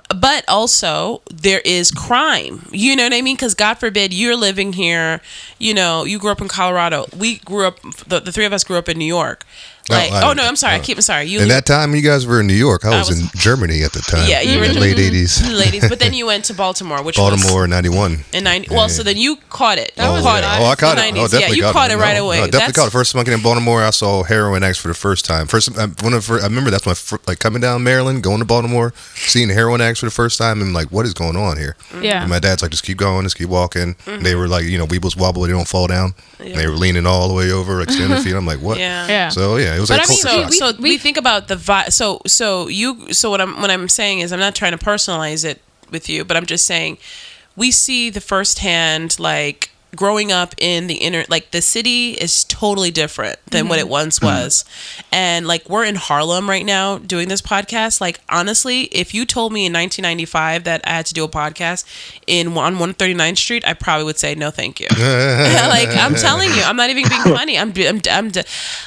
but also there is crime. You know what I mean? Because God forbid you're living here. You grew up in Colorado. We grew up. The three of us grew up in New York. I'm sorry. In that time, you guys were in New York. I was in Germany at the time. Yeah, you were in the late 80s. Ladies, but then you went to Baltimore, which was 91. In 90. Well, so then you caught it. I caught it. Oh, definitely caught it right away. I definitely caught it. First time I came in Baltimore, I saw Heroin Acts for the first time. I remember that's my coming down Maryland, going to Baltimore, seeing Heroin Acts for the first time, and like, what is going on here? Yeah. And my dad's like, just keep going, just keep walking. They were like, weebles wobble, they don't fall down. Yeah. They were leaning all the way over, extending their feet. I'm like, what? Yeah. So it was we think about the vibe. So what I'm saying is, I'm not trying to personalize it with you, but I'm just saying we see the firsthand, like, growing up in the inner, like, the city is totally different than what it once was. And like, we're in Harlem right now doing this podcast. Like, honestly, if you told me in 1995 that I had to do a podcast on 139th Street, I probably would say no, thank you. Like, I'm telling you, I'm not even being funny. I'm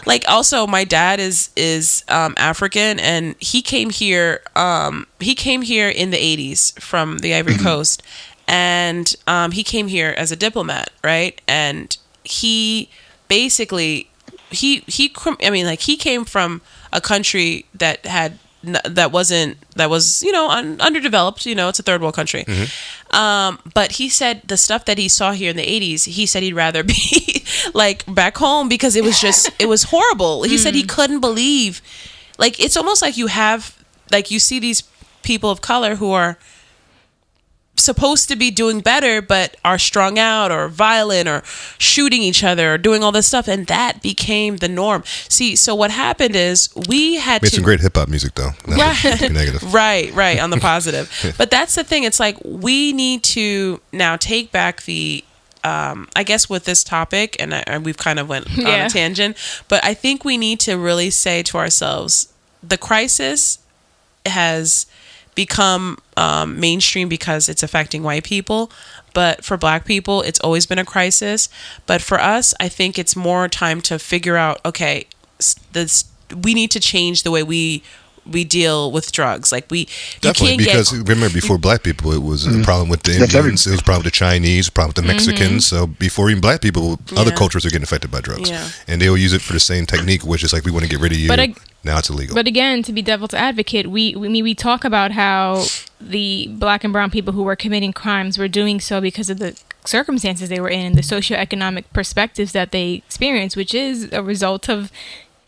like, also my dad is African, and he came here in the 80s from the Ivory Coast. And he came here as a diplomat, right? And he basically he came from a country that was underdeveloped. It's a third world country. But he said the stuff that he saw here in the 80s, he said he'd rather be like back home because it was horrible. He said he couldn't believe, like, it's almost like you see these people of color who are supposed to be doing better but are strung out or violent or shooting each other or doing all this stuff, and that became the norm. See, so what happened is we had some great hip-hop music though. Negative. right on the positive. But that's the thing, it's like we need to now take back the I guess with this topic, and we've kind of went on a tangent, but I think we need to really say to ourselves, the crisis has become mainstream because it's affecting white people, But for Black people, it's always been a crisis. But for us, I think it's more time to figure out, okay, we need to change the way we deal with drugs. Like remember, before Black people, it was a problem with the Indians, it was a problem with the Chinese, a problem with the Mexicans. So before even Black people, other cultures are getting affected by drugs, and they will use it for the same technique, which is like, we want to get rid of you. Now it's illegal. But again, to be devil's advocate, we talk about how the Black and brown people who were committing crimes were doing so because of the circumstances they were in and the socioeconomic perspectives that they experienced, which is a result of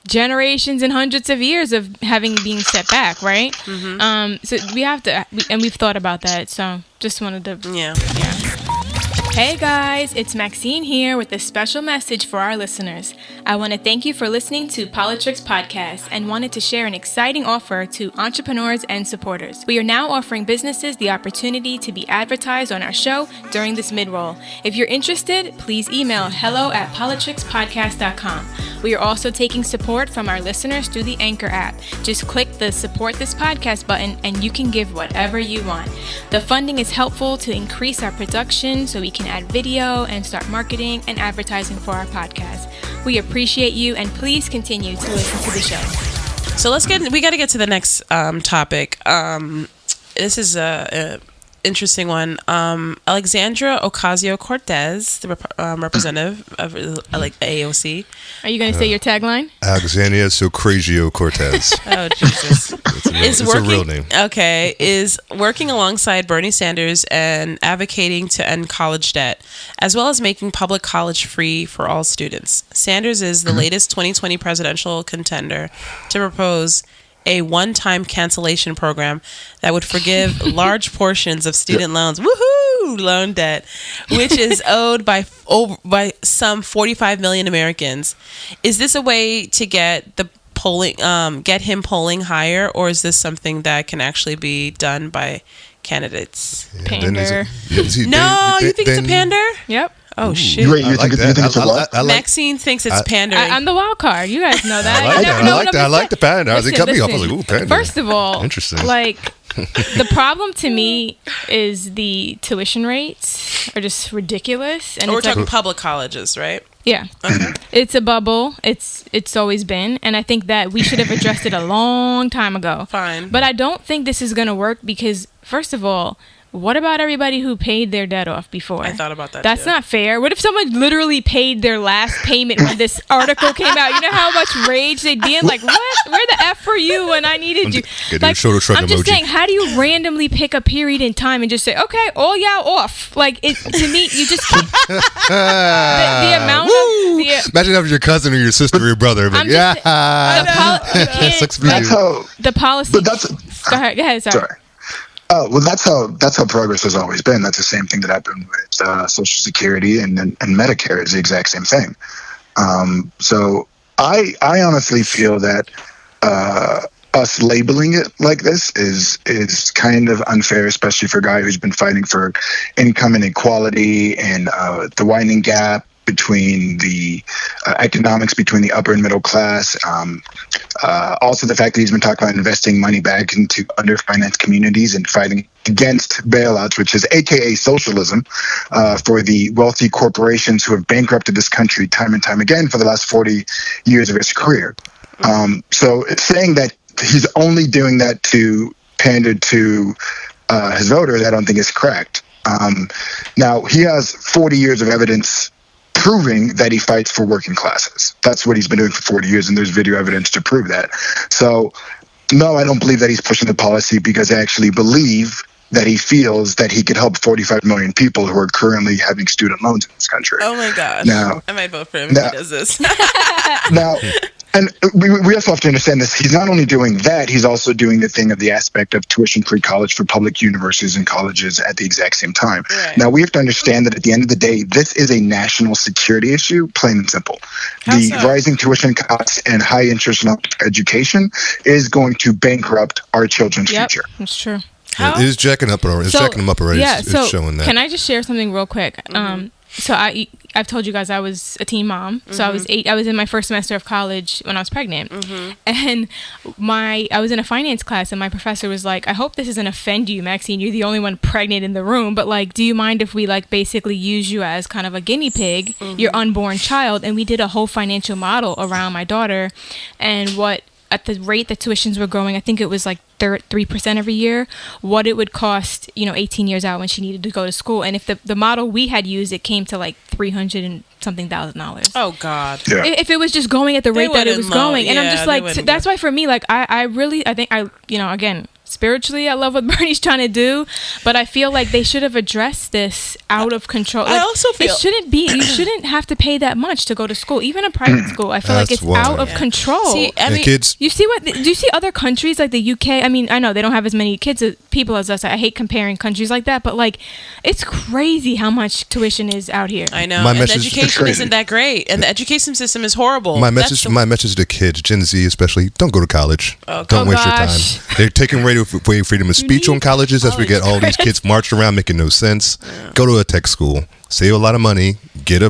generations and hundreds of years of being set back, right? So we have to, and we've thought about that. So just wanted to, yeah. Hey guys, it's Maxine here with a special message for our listeners. I want to thank you for listening to Politricks Podcast and wanted to share an exciting offer to entrepreneurs and supporters. We are now offering businesses the opportunity to be advertised on our show during this mid-roll. If you're interested, please email hello@politrickspodcast.com. We are also taking support from our listeners through the Anchor app. Just click the Support This Podcast button and you can give whatever you want. The funding is helpful to increase our production so we can add video and start marketing and advertising for our podcast. We appreciate you and please continue to listen to the show. So we got to get to the next topic. This is a interesting one. Alexandria Ocasio Cortez, the representative of like the AOC. Are you going to say your tagline? Alexandria Ocasio Cortez. Oh Jesus! It's a real name. Okay, is working alongside Bernie Sanders and advocating to end college debt, as well as making public college free for all students. Sanders is the latest 2020 presidential contender to propose a one-time cancellation program that would forgive large portions of student loans, loan debt, which is owed by some 45 million Americans. Is this a way to get the polling, get him polling higher, or is this something that can actually be done by candidates? Pander. You think it's a pander? Yep. Oh, shit. Wait, you think it's a what? Maxine thinks it's pandering. I'm the wild card. You guys know that. I like the pander. They cut me off. I was like, ooh, pander. First of all, interesting. Like, the problem to me is the tuition rates are just ridiculous. And we're talking public colleges, right? Yeah. Okay. It's a bubble. It's always been. And I think that we should have addressed it a long time ago. Fine. But I don't think this is going to work because, first of all, what about everybody who paid their debt off before? I thought about that. That's not fair. What if someone literally paid their last payment when this article came out? You know how much rage they'd be in? Like, what? Where the F for you when I needed you? Like, I'm just saying, how do you randomly pick a period in time and just say, okay, all y'all off? Like, to me, you just keep the amount of... Imagine having your cousin or your sister or your brother. Like, the policy... But that's... Go ahead, sorry. Oh, well, that's how progress has always been. That's the same thing that happened with Social Security and Medicare is the exact same thing. So I honestly feel that us labeling it like this is kind of unfair, especially for a guy who's been fighting for income inequality and the widening gap between the economics between the upper and middle class. Also the fact that he's been talking about investing money back into underfinanced communities and fighting against bailouts, which is AKA socialism, for the wealthy corporations who have bankrupted this country time and time again for the last 40 years of his career. So it's saying that he's only doing that to pander to his voters, I don't think is correct. Now, he has 40 years of evidence proving that he fights for working classes. That's what he's been doing for 40 years, and there's video evidence to prove that. So, no, I don't believe that he's pushing the policy because I actually believe that he feels that he could help 45 million people who are currently having student loans in this country. Oh, my gosh. Now, I might vote for him if he does this. Now, and we also have to understand this. He's not only doing that, he's also doing the thing of the aspect of tuition-free college for public universities and colleges at the exact same time. Right. Now, we have to understand that at the end of the day, this is a national security issue, plain and simple. Rising tuition costs and high interest on education is going to bankrupt our children's future. That's true. It is jacking up already. It's jacking them up already. Yeah, it's showing that. Can I just share something real quick? So I've told you guys I was a teen mom. So I was in my first semester of college when I was pregnant. And I was in a finance class, and my professor was like, I hope this doesn't offend you, Maxine. You're the only one pregnant in the room. But like, do you mind if we like basically use you as kind of a guinea pig, your unborn child? And we did a whole financial model around my daughter and what, at the rate that tuitions were growing, I think it was like 3% every year, what it would cost, 18 years out when she needed to go to school. And if the model we had used, it came to like $300 and something thousand. Oh God. Yeah. If it was just going at the rate that it was going. And I'm just like, that's why for me, like, I think again, spiritually, I love what Bernie's trying to do, but I feel like they should have addressed this out of control. Like, I also feel you shouldn't have to pay that much to go to school, even a private school. I feel like it's out of control. See, I mean, kids. Do you see other countries like the UK? I mean, I know they don't have as many people as us. I hate comparing countries like that, but like, it's crazy how much tuition is out here. I know. And the education isn't that great, and the education system is horrible. My message to the kids, Gen Z especially, don't go to college. Don't waste your time. They're taking away freedom of speech on colleges as we get all these kids marched around making no sense. Go to a tech school, save a lot of money, get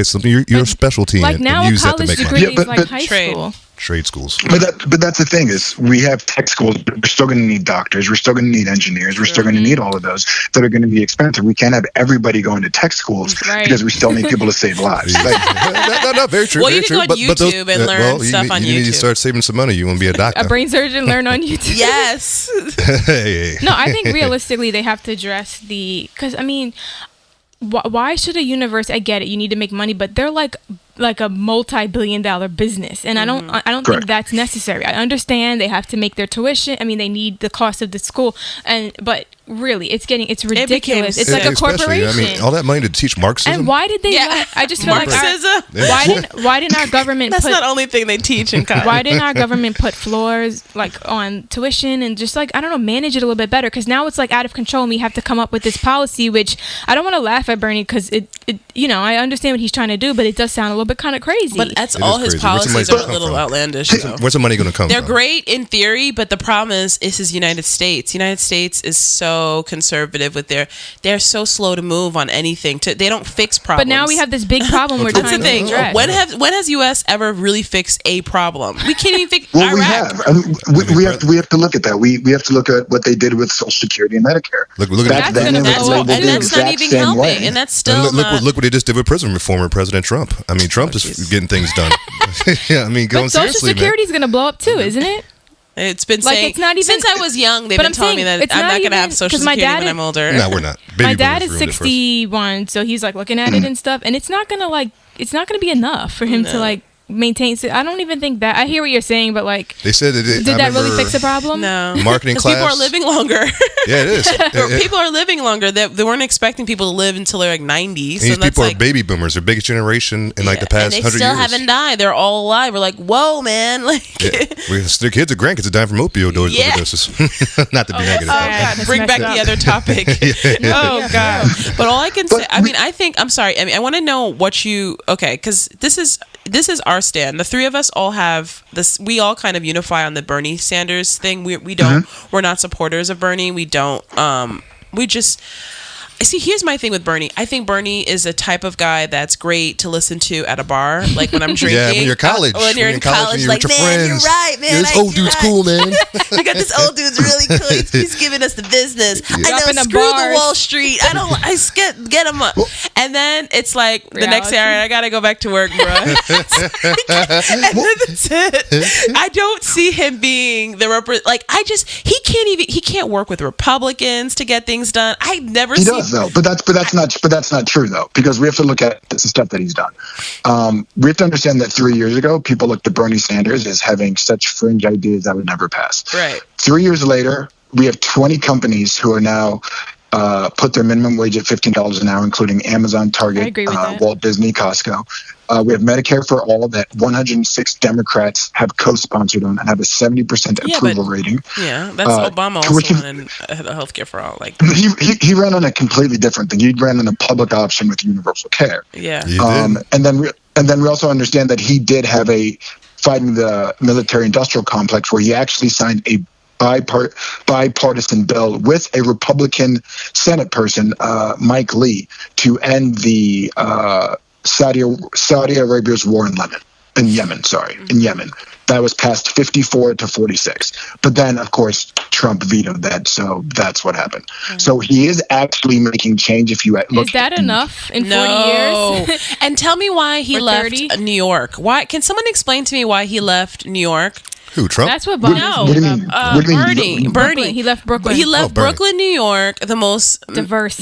something your specialty like in, now and use that to make money. Is like high school. Trade schools. But that's the thing is we have tech schools, but we're still going to need doctors. We're still going to need engineers. We're still going to need all of those that are going to be expensive. We can't have everybody going to tech schools because we still need people to save lives. No, very true. Well, very you true. can go on YouTube and learn stuff on YouTube. You need to start saving some money. You want to be a doctor. A brain surgeon, learn on YouTube. Yes. Hey. No, I think realistically they have to address because I mean, why should a university? I get it, you need to make money, but they're like a multi-billion-dollar business, and I don't think that's necessary. I understand they have to make their tuition. I mean, they need the cost of the school, but really, it's ridiculous. It's like a corporation. I mean, all that money to teach Marxism. And why did they? I just feel Marxism. Why didn't our government? That's not the only thing they teach in college. Why didn't our government put floors like on tuition and just like, I don't know, manage it a little bit better? Because now it's like out of control, and we have to come up with this policy. Which I don't want to laugh at Bernie because I understand what he's trying to do, but it does sound a little bit kind of crazy. But all his policies are a little outlandish. Where's the money going to come from? They're great in theory, but the problem is this is United States. United States is so conservative with they're so slow to move on anything. They don't fix problems. But now we have this big problem we're trying to address. When has U.S. ever really fixed a problem? We can't even fix Well, Iraq. we have to look at that. We have to look at what they did with Social Security and Medicare. Look at that's not even helping, and that's still look what they just did with prison reformer President Trump. I mean, Trump is getting things done. Yeah, I mean, going Social seriously, Security is going to blow up too, isn't it? It's been saying, it's not even, since I was young, they've been telling me that I'm not going to have Social Security when I'm older. No, we're not. My dad is 61, so he's like looking at it and stuff, and it's not going to be enough for him to like maintain. I don't even think that. I hear what you're saying, but like they said did that really fix the problem? No. Marketing class. People are living longer. Yeah, it is. People are living longer. They weren't expecting people to live until they're like 90. So these people are baby boomers. They're biggest generation in like the past 100 years. And they still haven't died. They're all alive. We're like, whoa, man! Like their kids or grandkids are dying from opioid overdoses. Not to be negative. God, bring back the other topic. Oh God! But all I can say, I think I'm sorry. I want to know what because this is our stand. The three of us all have this. We all kind of unify on the Bernie Sanders thing. We don't. We're not supporters of Bernie. We don't. We just. See, here's my thing with Bernie. I think Bernie is a type of guy that's great to listen to at a bar, like when I'm drinking. Yeah, when you're college. When you're in college, like, man, friends. You're right, man. This old dude's cool, man. You got this old dude's really cool. He's giving us the business. Yeah. I know, screw the Wall Street. I get him up. And then it's like the next day, all right, I got to go back to work, bro. And then that's it. I don't see him being the he can't work with Republicans to get things done. I never see. Though, but that's not true though, because we have to look at the stuff that he's done. We have to understand that 3 years ago, people looked at Bernie Sanders as having such fringe ideas that would never pass. Right. 3 years later, we have 20 companies who are now put their minimum wage at $15 an hour, including Amazon, Target, Walt Disney, Costco. We have Medicare for All that 106 Democrats have co-sponsored on and have a 70% approval rating. Yeah, that's Obama also wanted healthcare for all. Like he ran on a completely different thing. He ran on a public option with universal care. Yeah. And then we also understand that he did have fighting the military-industrial complex where he actually signed a bipartisan bill with a Republican Senate person, Mike Lee, to end the Saudi Arabia's war in Yemen. That was passed 54-46. But then, of course, Trump vetoed that, so that's what happened. So he is actually making change. If you look, is that enough in 40 years? And tell me why he left New York. Why? Can someone explain to me why he left New York? Who, Trump? That's what bothers me. What do you mean? Bernie. He left Brooklyn. He left Brooklyn, New York, the most diverse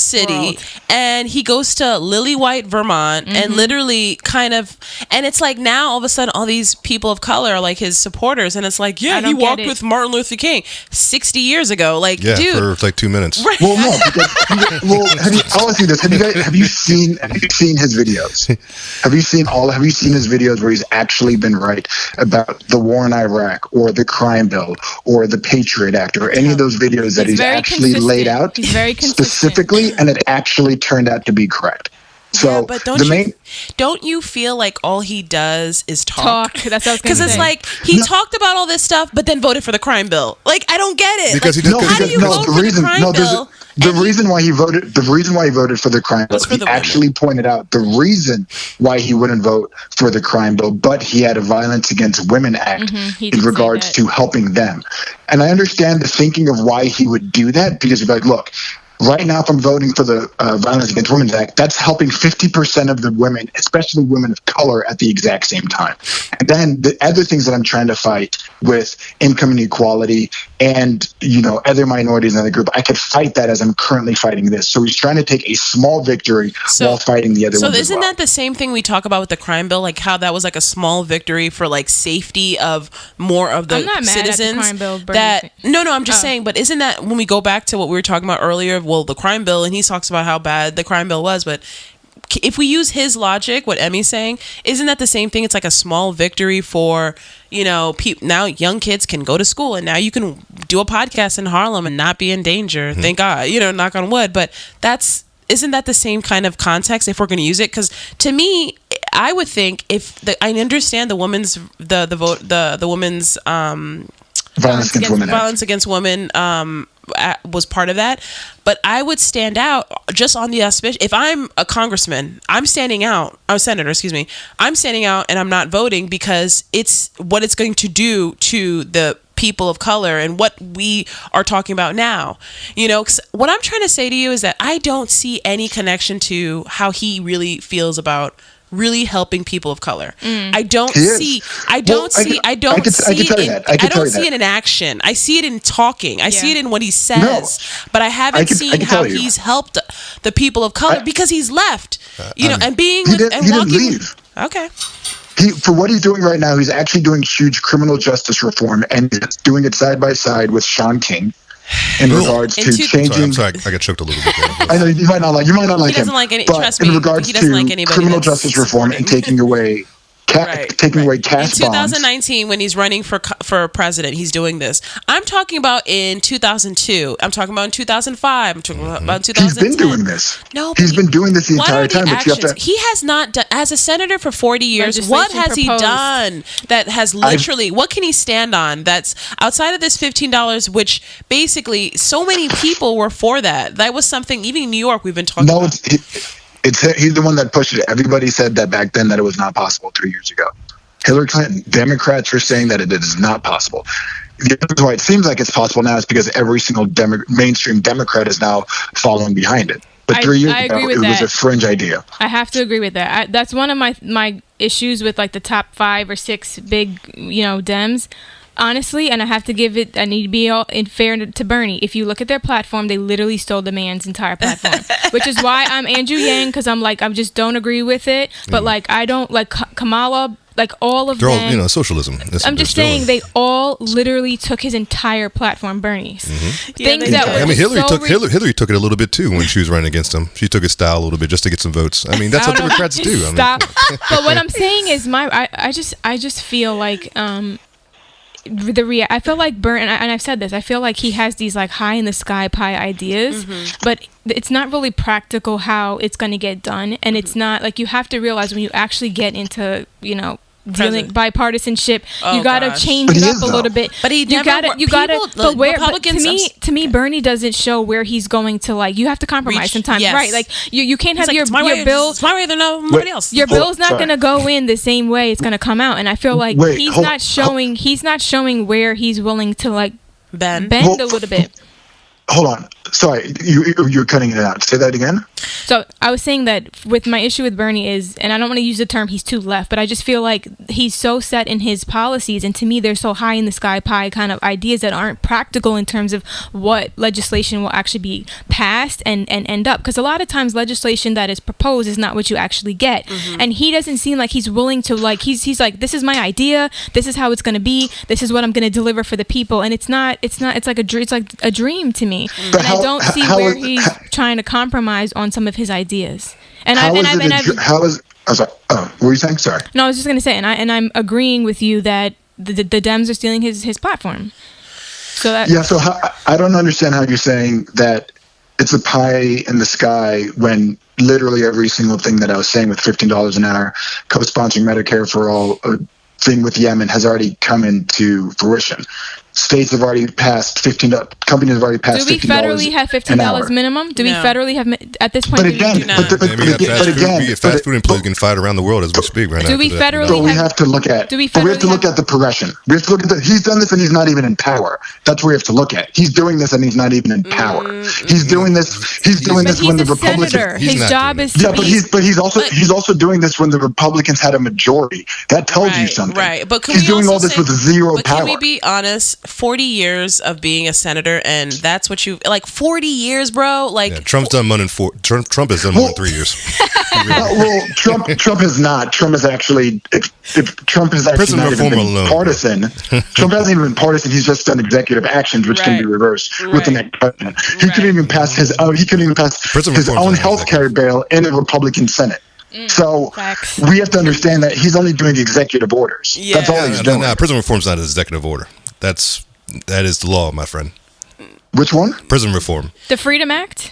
city, and he goes to Lily White, Vermont, and literally kind of, and it's like now all of a sudden all these people of color are like his supporters, and it's like, yeah, he walked with Martin Luther King 60 years ago, like, dude, for like 2 minutes. Right. Well, no, because, I'll ask you this: Have you seen his videos? Have you seen his videos where he's actually been right about the war in Iraq or the crime bill or the Patriot Act or any of those videos that he's actually laid out specifically, and it actually turned out to be correct? So, but don't you feel like all he does is talk? That's what I was going to say. Because it's like he talked about all this stuff, but then voted for the crime bill. Like, I don't get it. Because like, how do you vote for the crime bill? The reason why he voted for the crime bill, he actually pointed out the reason why he wouldn't vote for the crime bill, but he had a Violence Against Women Act in regards to helping them. And I understand the thinking of why he would do that, because he'd be like, look, right now, if I'm voting for the Violence Against Women Act, that's helping 50% of the women, especially women of color, at the exact same time. And then the other things that I'm trying to fight with income inequality and, other minorities in the group, I could fight that as I'm currently fighting this. So he's trying to take a small victory while fighting the other ones. So isn't that the same thing we talk about with the crime bill? Like how that was like a small victory for like safety of more of the citizens? Mad at the crime bill, I'm just saying, but isn't that when we go back to what we were talking about earlier? Well, the crime bill, and he talks about how bad the crime bill was, but if we use his logic, what Eme's saying, isn't that the same thing? It's like a small victory for, now young kids can go to school, and now you can do a podcast in Harlem and not be in danger. Thank God, knock on wood. But isn't that the same kind of context if we're going to use it? Because to me, I would think I understand the women's Violence Against Women was part of that, but I would stand out just on the auspice. If I'm a congressman, I'm standing out. I'm a senator, excuse me. I'm standing out and I'm not voting because it's what it's going to do to the people of color and what we are talking about now. What I'm trying to say to you is that I don't see any connection to how he really feels about really helping people of color. I don't see it in action. I see it in talking. I see it in what he says, but I haven't seen how he's helped the people of color because he's left, and being he didn't leave. Okay. For what he's doing right now, he's actually doing huge criminal justice reform, and he's doing it side by side with Sean King in regards to changing. Sorry, I got choked a little bit there. I know you might not like him. He doesn't like any. Trust me, in regards to criminal justice reform and taking away cash in 2019 when he's running for president, he's doing this. I'm talking about in 2002. I'm talking about in 2005. I'm talking about 2010. He's been doing this. No, he's been doing this the entire time. He has not done, as a senator for 40 years. What has he done that has literally? What can he stand on? That's outside of this $15, which basically so many people were for that. That was something. Even in New York, we've been talking about. He's the one that pushed it. Everybody said that back then that it was not possible 3 years ago. Hillary Clinton, Democrats were saying that it is not possible. The reason why it seems like it's possible now is because every single mainstream Democrat is now following behind it. But 3 years ago, it was a fringe idea. I have to agree with that. That's one of my issues with like the top 5 or 6 big, Dems. Honestly, and I have to give it, I need to be fair to Bernie. If you look at their platform, they literally stole the man's entire platform, which is why I'm Andrew Yang, because I just don't agree with it. But I don't like Kamala, all of them. They're all, socialism. I'm just saying they all literally took his entire platform, Bernie's. Things that were Hillary took it a little bit too when she was running against him. She took his style a little bit just to get some votes. I mean, that's what Democrats do. Stop. But what I'm saying is I just feel like I feel like Bernie, and I've said this, I feel like he has these like high in the sky pie ideas, but it's not really practical how it's going to get done. And it's not like, you have to realize when you actually get into bipartisanship. Oh, you gotta change it up a little bit. But to me, Bernie doesn't show where he's going to, like, you have to compromise sometimes, yes. right? Like you can't have your bill. It's my way to know nobody else. Your bill's not gonna go in the same way it's gonna come out, and I feel like he's not showing where he's willing to, like, bend a little bit. Hold on. Sorry, you're cutting it out. Say that again. So I was saying that with my issue with Bernie is, and I don't want to use the term he's too left, but I just feel like he's so set in his policies, and to me they're so high in the sky pie kind of ideas that aren't practical in terms of what legislation will actually be passed and end up. Because a lot of times legislation that is proposed is not what you actually get, and he doesn't seem like he's willing to, like, he's like, this is my idea, this is how it's going to be, this is what I'm going to deliver for the people, and it's like a dream to me, and I don't see where he's trying to compromise on some of his ideas. And what were you saying? Sorry. No, I was just going to say, and I'm agreeing with you that the Dems are stealing his platform. So I don't understand how you're saying that it's a pie in the sky when literally every single thing that I was saying with $15 an hour, co-sponsoring Medicare for all, thing with Yemen has already come into fruition. States have already passed companies have already passed $15. Do we federally have $15 minimum? Do we federally have at this point? But again, fast food employees getting fired around the world as we speak right now. Do we federally? So we have to look at. We have to look at the progression. We have to look at he's done this and he's not even in power. That's what we have to look at. He's doing this and he's not even in power. He's doing this. He's doing this when the Republicans. His job is he's also doing this when the Republicans had a majority. That tells you something. Right, but he's doing all this with zero power. Can we be honest? 40 years of being a senator, and that's what you like. 40 years, bro. Like Trump's done more than Trump has done more than 3 years. Trump has not. Trump is actually. Trump is actually not even been partisan. Trump hasn't even been partisan. He's just done executive actions, which can be reversed with the next president. He couldn't even pass his own. He couldn't even pass his own health care bill in a Republican Senate. So we have to understand that he's only doing the executive orders. Yeah. That's all he's doing. No, prison reform's not an executive order. That is the law, my friend. Which one? Prison reform. The Freedom Act?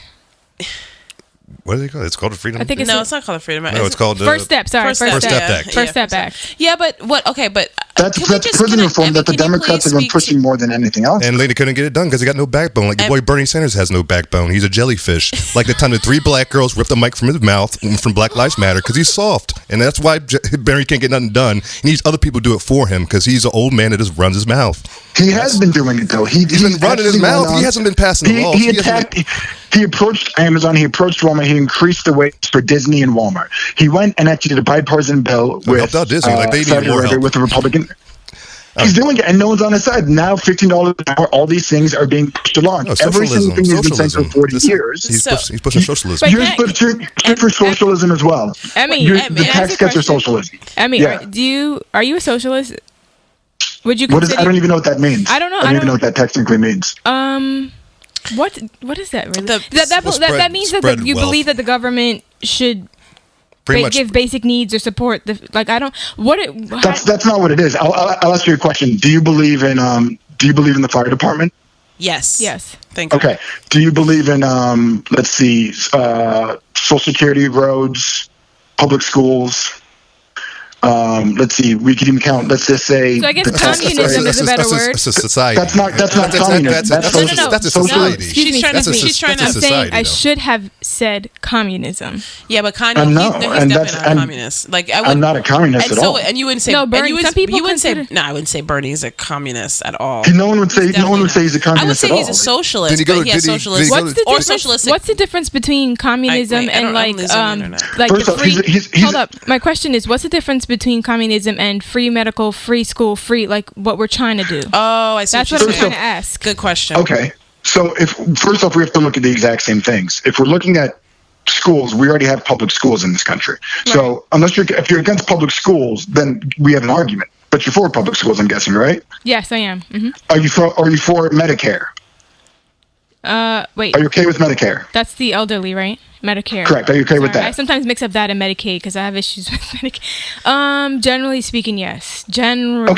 What is it called? It's called the Freedom Act? It's not called the Freedom Act. No, it's called First Step. Sorry, First Step Act. First Step Act. Yeah, but what? Okay, but that's prison reform that the Democrats have been pushing more than anything else. And they couldn't get it done because they got no backbone. Like your boy Bernie Sanders has no backbone. He's a jellyfish. Like the time the 3 black girls ripped the mic from his mouth from Black Lives Matter because he's soft, and that's why Bernie can't get nothing done. He needs other people to do it for him because he's an old man that just runs his mouth. He has been doing it though. He's been running his mouth. He hasn't been passing the laws. He approached Amazon. He approached Walmart. He increased the weights for Disney and Walmart. He went and actually did a bipartisan bill with Disney. Like they need more help with the Republican. He's doing it, and no one's on his side. Now, $15 an hour, all these things are being pushed along. Every single thing he's been saying for 40 years. He's pushing socialism. You're for socialism as well. The tax cuts are socialism. Are you a socialist? Would you? I don't even know what that means. I don't know. I don't even know what that technically means. What is that really? That means that you believe that the government should give basic needs or support that's not what it is. I'll ask you a question. Do you believe in the fire department? Yes. Thank you. Okay. Do you believe in Social Security, roads, public schools? Let's see. We could even count. Let's just say. So I guess communism is a better word. That's a society. That's not communism. That's a society. She's trying to say I should have said communism. Yeah, but Kanye. No, he's definitely not a communist. I'm not a communist at all. And you wouldn't say. No, Bernie. Some people you wouldn't say. No, I wouldn't say Bernie's a communist at all. No one would say he's a communist at all. I would say he's a socialist. Socialist. What's the difference between communism and like the free? Hold up. My question is, what's the difference between communism and free medical, free school, free, like what we're trying to do? Oh, I see. That's what I'm trying to ask. Good question. Okay. So first off, we have to look at the exact same things. If we're looking at schools, we already have public schools in this country. Right. So if you're against public schools, then we have an argument. But you're for public schools, I'm guessing, right? Yes, I am. Mm-hmm. Are you for Medicare? Wait. Are you okay with Medicare? That's the elderly, right? Medicare. Correct. Are you okay with that? I sometimes mix up that and Medicaid because I have issues with Medicaid. Generally speaking, yes. Generally.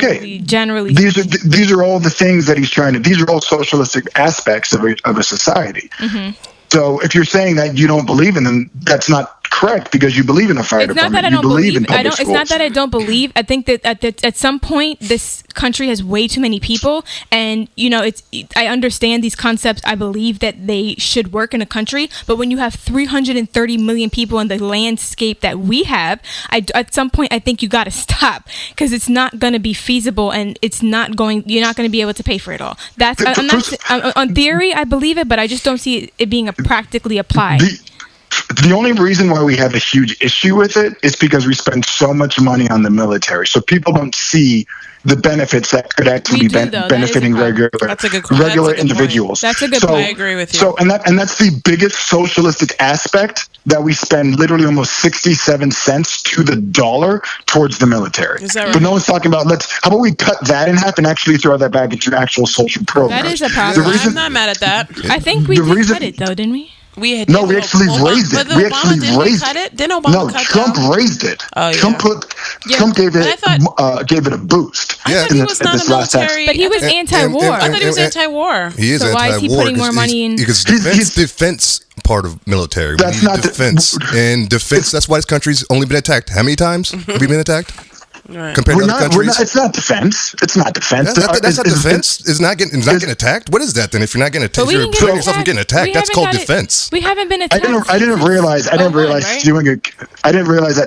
These are all the things that he's trying to. These are all socialistic aspects of a society. Mm-hmm. So if you're saying that you don't believe in them, that's not correct because you believe in a fire department. It's not that I don't believe in public schools. It's not that I don't believe. I think that at some point this country has way too many people, and I understand these concepts. I believe that they should work in a country, but when you have 330 million people in the landscape that we have, at some point I think you got to stop because it's not going to be feasible, and you're not going to be able to pay for it all. On theory I believe it, but I just don't see it being practically applied. The only reason why we have a huge issue with it is because we spend so much money on the military. So people don't see the benefits that could actually be benefiting regular individuals. That's a good point. I agree with you. So, and that's the biggest socialistic aspect, that we spend literally almost 67 cents to the dollar towards the military. Is that right? But no one's talking about, how about we cut that in half and actually throw that back into actual social programs? That is a problem. I'm not mad at that. I think we cut it though, didn't we? We actually raised it. We actually raised it. Didn't Obama cut Trump raised it. Oh, yeah. Trump gave it a boost. Yeah, he was not a military. But he was anti-war. I thought he was anti-war. He is so anti-war. Why is he putting more money in? Because defense part of military. That's not defense. And defense, that's why this country's only been attacked. How many times have we been attacked? Right. Compared to other countries? It's not defense. It's not defense. That's not defense. It's not getting attacked. What is that then? If you're not getting attacked, you're putting yourself from getting attacked. That's called defense. We haven't been attacked. I didn't realize that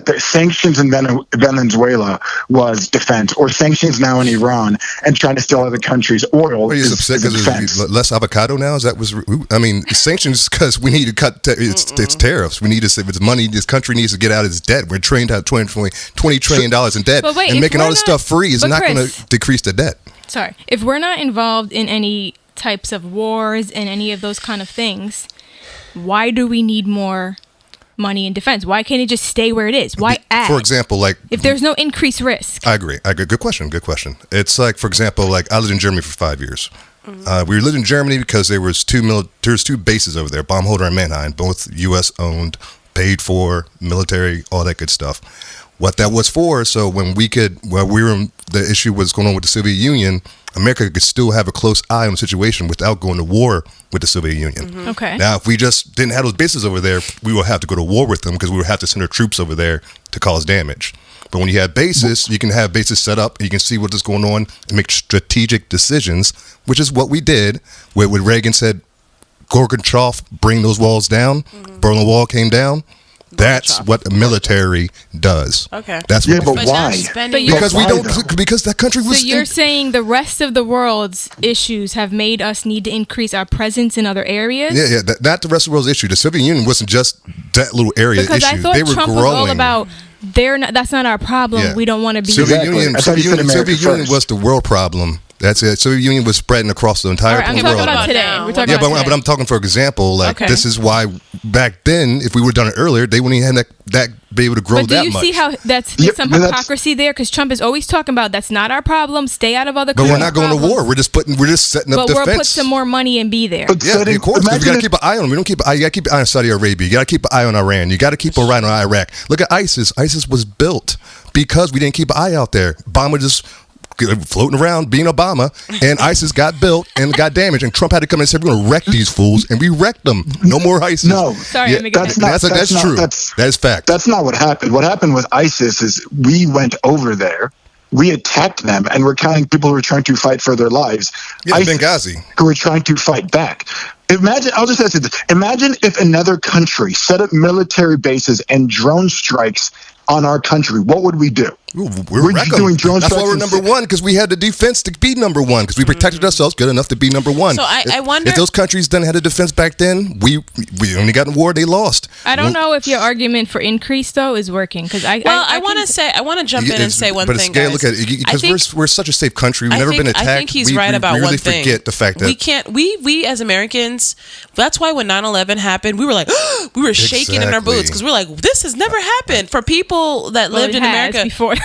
the sanctions in Venezuela was defense, or sanctions now in Iran and trying to steal other countries' oil. Are you upset because there's less avocado now? Sanctions because we need to cut. It's tariffs. We need to save. It's money. This country needs to get out of its debt. We're trained to have $20 trillion in debt. And making all this stuff free is not going to decrease the debt. Sorry. If we're not involved in any types of wars and any of those kind of things, why do we need more money in defense? Why can't it just stay where it is? Why add? For example, if there's no increased risk. I agree. Good question. It's like, for example, I lived in Germany for 5 years. We lived in Germany because there was two bases over there, Baumholder and Mannheim, both U.S. owned, paid for, military, all that good stuff. What that was for, so when the issue was going on with the Soviet Union, America could still have a close eye on the situation without going to war with the Soviet Union. Mm-hmm. Okay. Now, if we just didn't have those bases over there, we would have to go to war with them because we would have to send our troops over there to cause damage. But when you have bases, you can have bases set up, and you can see what is going on and make strategic decisions, which is what we did. When Reagan said, Gorbachev, bring those walls down, Berlin Wall came down. That's what the military does. Okay. That's what. But why? Because that country was. So you're saying the rest of the world's issues have made us need to increase our presence in other areas? Yeah. Not the rest of the world's issue. The Soviet Union wasn't just that little area because issue. I thought they were Trump growing. was all about. That's not our problem. Yeah. We don't want to be. Soviet Union was the world problem. That's it. Soviet Union was spreading across the entire world. I'm talking about today. But I'm talking, for example, this is why back then, if we would have done it earlier, they wouldn't even have that be able to grow that much. But do you see how there's some hypocrisy there? Because Trump is always talking about that's not our problem. Stay out of other countries. But we're not going to war. We're just setting up defense. But we'll put some more money and be there. Of course. Because you got to keep an eye on them. You got to keep an eye on Saudi Arabia. You got to keep an eye on Iran. You got to keep an eye on Iraq. Look at ISIS. ISIS was built because we didn't keep an eye out there. Obama just floating around being Obama, and ISIS got built and got damaged, and Trump had to come and say, we're going to wreck these fools, and we wrecked them. No more ISIS. No. Sorry, that's true. That is fact. That's not what happened. What happened with ISIS is we went over there, we attacked them, and we're counting people who were trying to fight for their lives. Benghazi. Who were trying to fight back. I'll just ask you this. Imagine if another country set up military bases and drone strikes on our country. What would we do? We're doing drone strikes. That's why we're number one, because we had the defense to be number one, because we protected ourselves good enough to be number one. So I wonder if those countries didn't have a defense back then. We only got in war. They lost. I don't know if your argument for increase though is working, because I want to jump in and say one thing, guys. Look at it, because we're such a safe country. We've never been attacked. I think he's right about one thing. We really forget the fact that we can't. We as Americans. That's why when 9/11 happened, we were like, we were shaking in our boots, because we're like, this has never happened for people that lived in America before.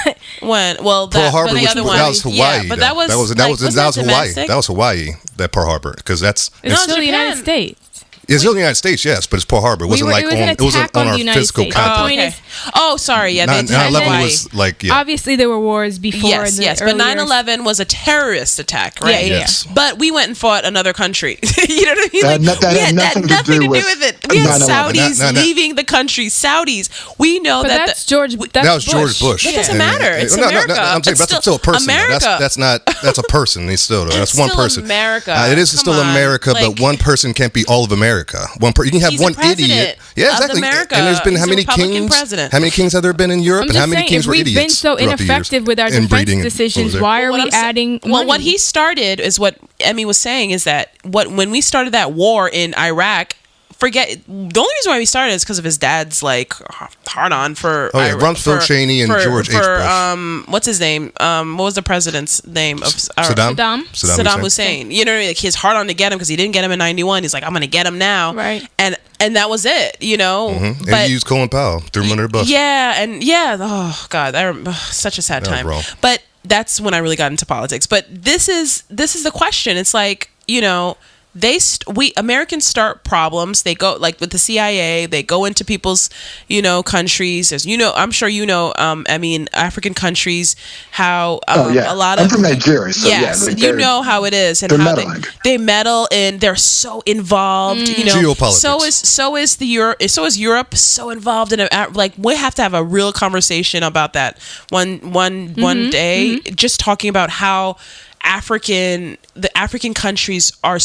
Pearl Harbor, that was Hawaii. Yeah, but that was Hawaii. That was Hawaii. That Pearl Harbor, because it's still the United States. It's in the United States, yes, but it's Pearl Harbor. It wasn't it wasn't on our physical continent. Oh, sorry. Yeah, 9/11 was like, yeah. Obviously, there were wars before. Yes, but 9/11 was a terrorist attack, right? Yeah. Yes. But we went and fought another country. You know what I mean? That had nothing to do with it. We had Saudis leaving the country. Saudis. We know that that's George. That was George Bush. It doesn't matter. It's America. I'm saying that's still a person. America. That's a person. That's one person. America. It is still America, but one person can't be all of America. You can have one idiot. Yeah, exactly. America. And there's been how many kings? President. How many kings have there been in Europe? And how many kings were idiots? We've been so ineffective with our defense decisions. Why are we adding money? Well, what he started is what Eme was saying is that when we started that war in Iraq. The only reason why we started is because of his dad's hard on for Rumsfeld, Cheney, and George H. Bush. What's his name? What was the president's name of Saddam Hussein. You know, his hard on to get him because he didn't get him in 91. He's like, I'm going to get him now, right? And that was it. You know, and he used Colin Powell, threw him under the bus. Oh God, such a sad time. But that's when I really got into politics. But this is the question. It's like, you know. Americans start problems. They go with the CIA. They go into people's, countries. As I'm sure African countries. How a lot of I'm from Nigeria. So yes, you know how it is, and how they meddle, and they're so involved. Geopolitics. So is Europe so involved in it. We have to have a real conversation about that one day. Just talking about how. The African countries are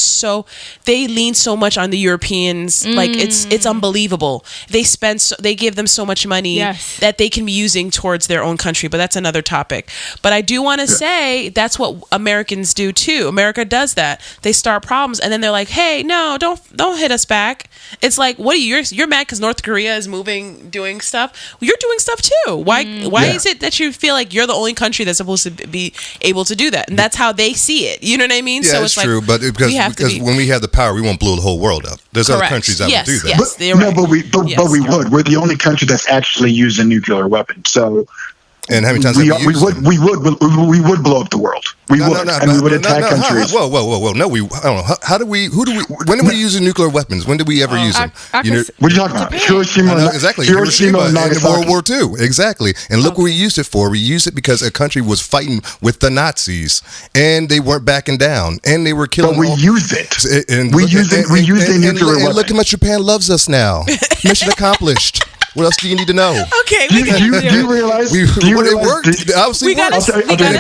they lean so much on the Europeans. It's unbelievable. They give them so much money that they can be using towards their own country, but that's another topic. But I do want to say that's what Americans do too. America does that. They start problems and then they're like, hey, no, don't hit us back. It's like, what are you're mad because North Korea is doing stuff? Well, you're doing stuff too. Why is it that you feel like you're the only country that's supposed to be able to do that? And that's how they see it. You know what I mean? Yeah, so it's true. But because when we have the power, we won't blow the whole world up. There's other countries that will do that. But we would. We're the only country that's actually used a nuclear weapon. So. And how many times we would blow up the world. We would attack countries. Whoa! No, I don't know. When did we use nuclear weapons? When did we ever use them? What are you talking about? Hiroshima. Exactly. Hiroshima and World War II. Exactly. And look what we used it for. We used it because a country was fighting with the Nazis, and they weren't backing down, and they were killing. But we used it. We used a nuclear weapon. And look how much Japan loves us now. Mission accomplished. What else do you need to know? Okay, do you realize? It worked. Obviously, we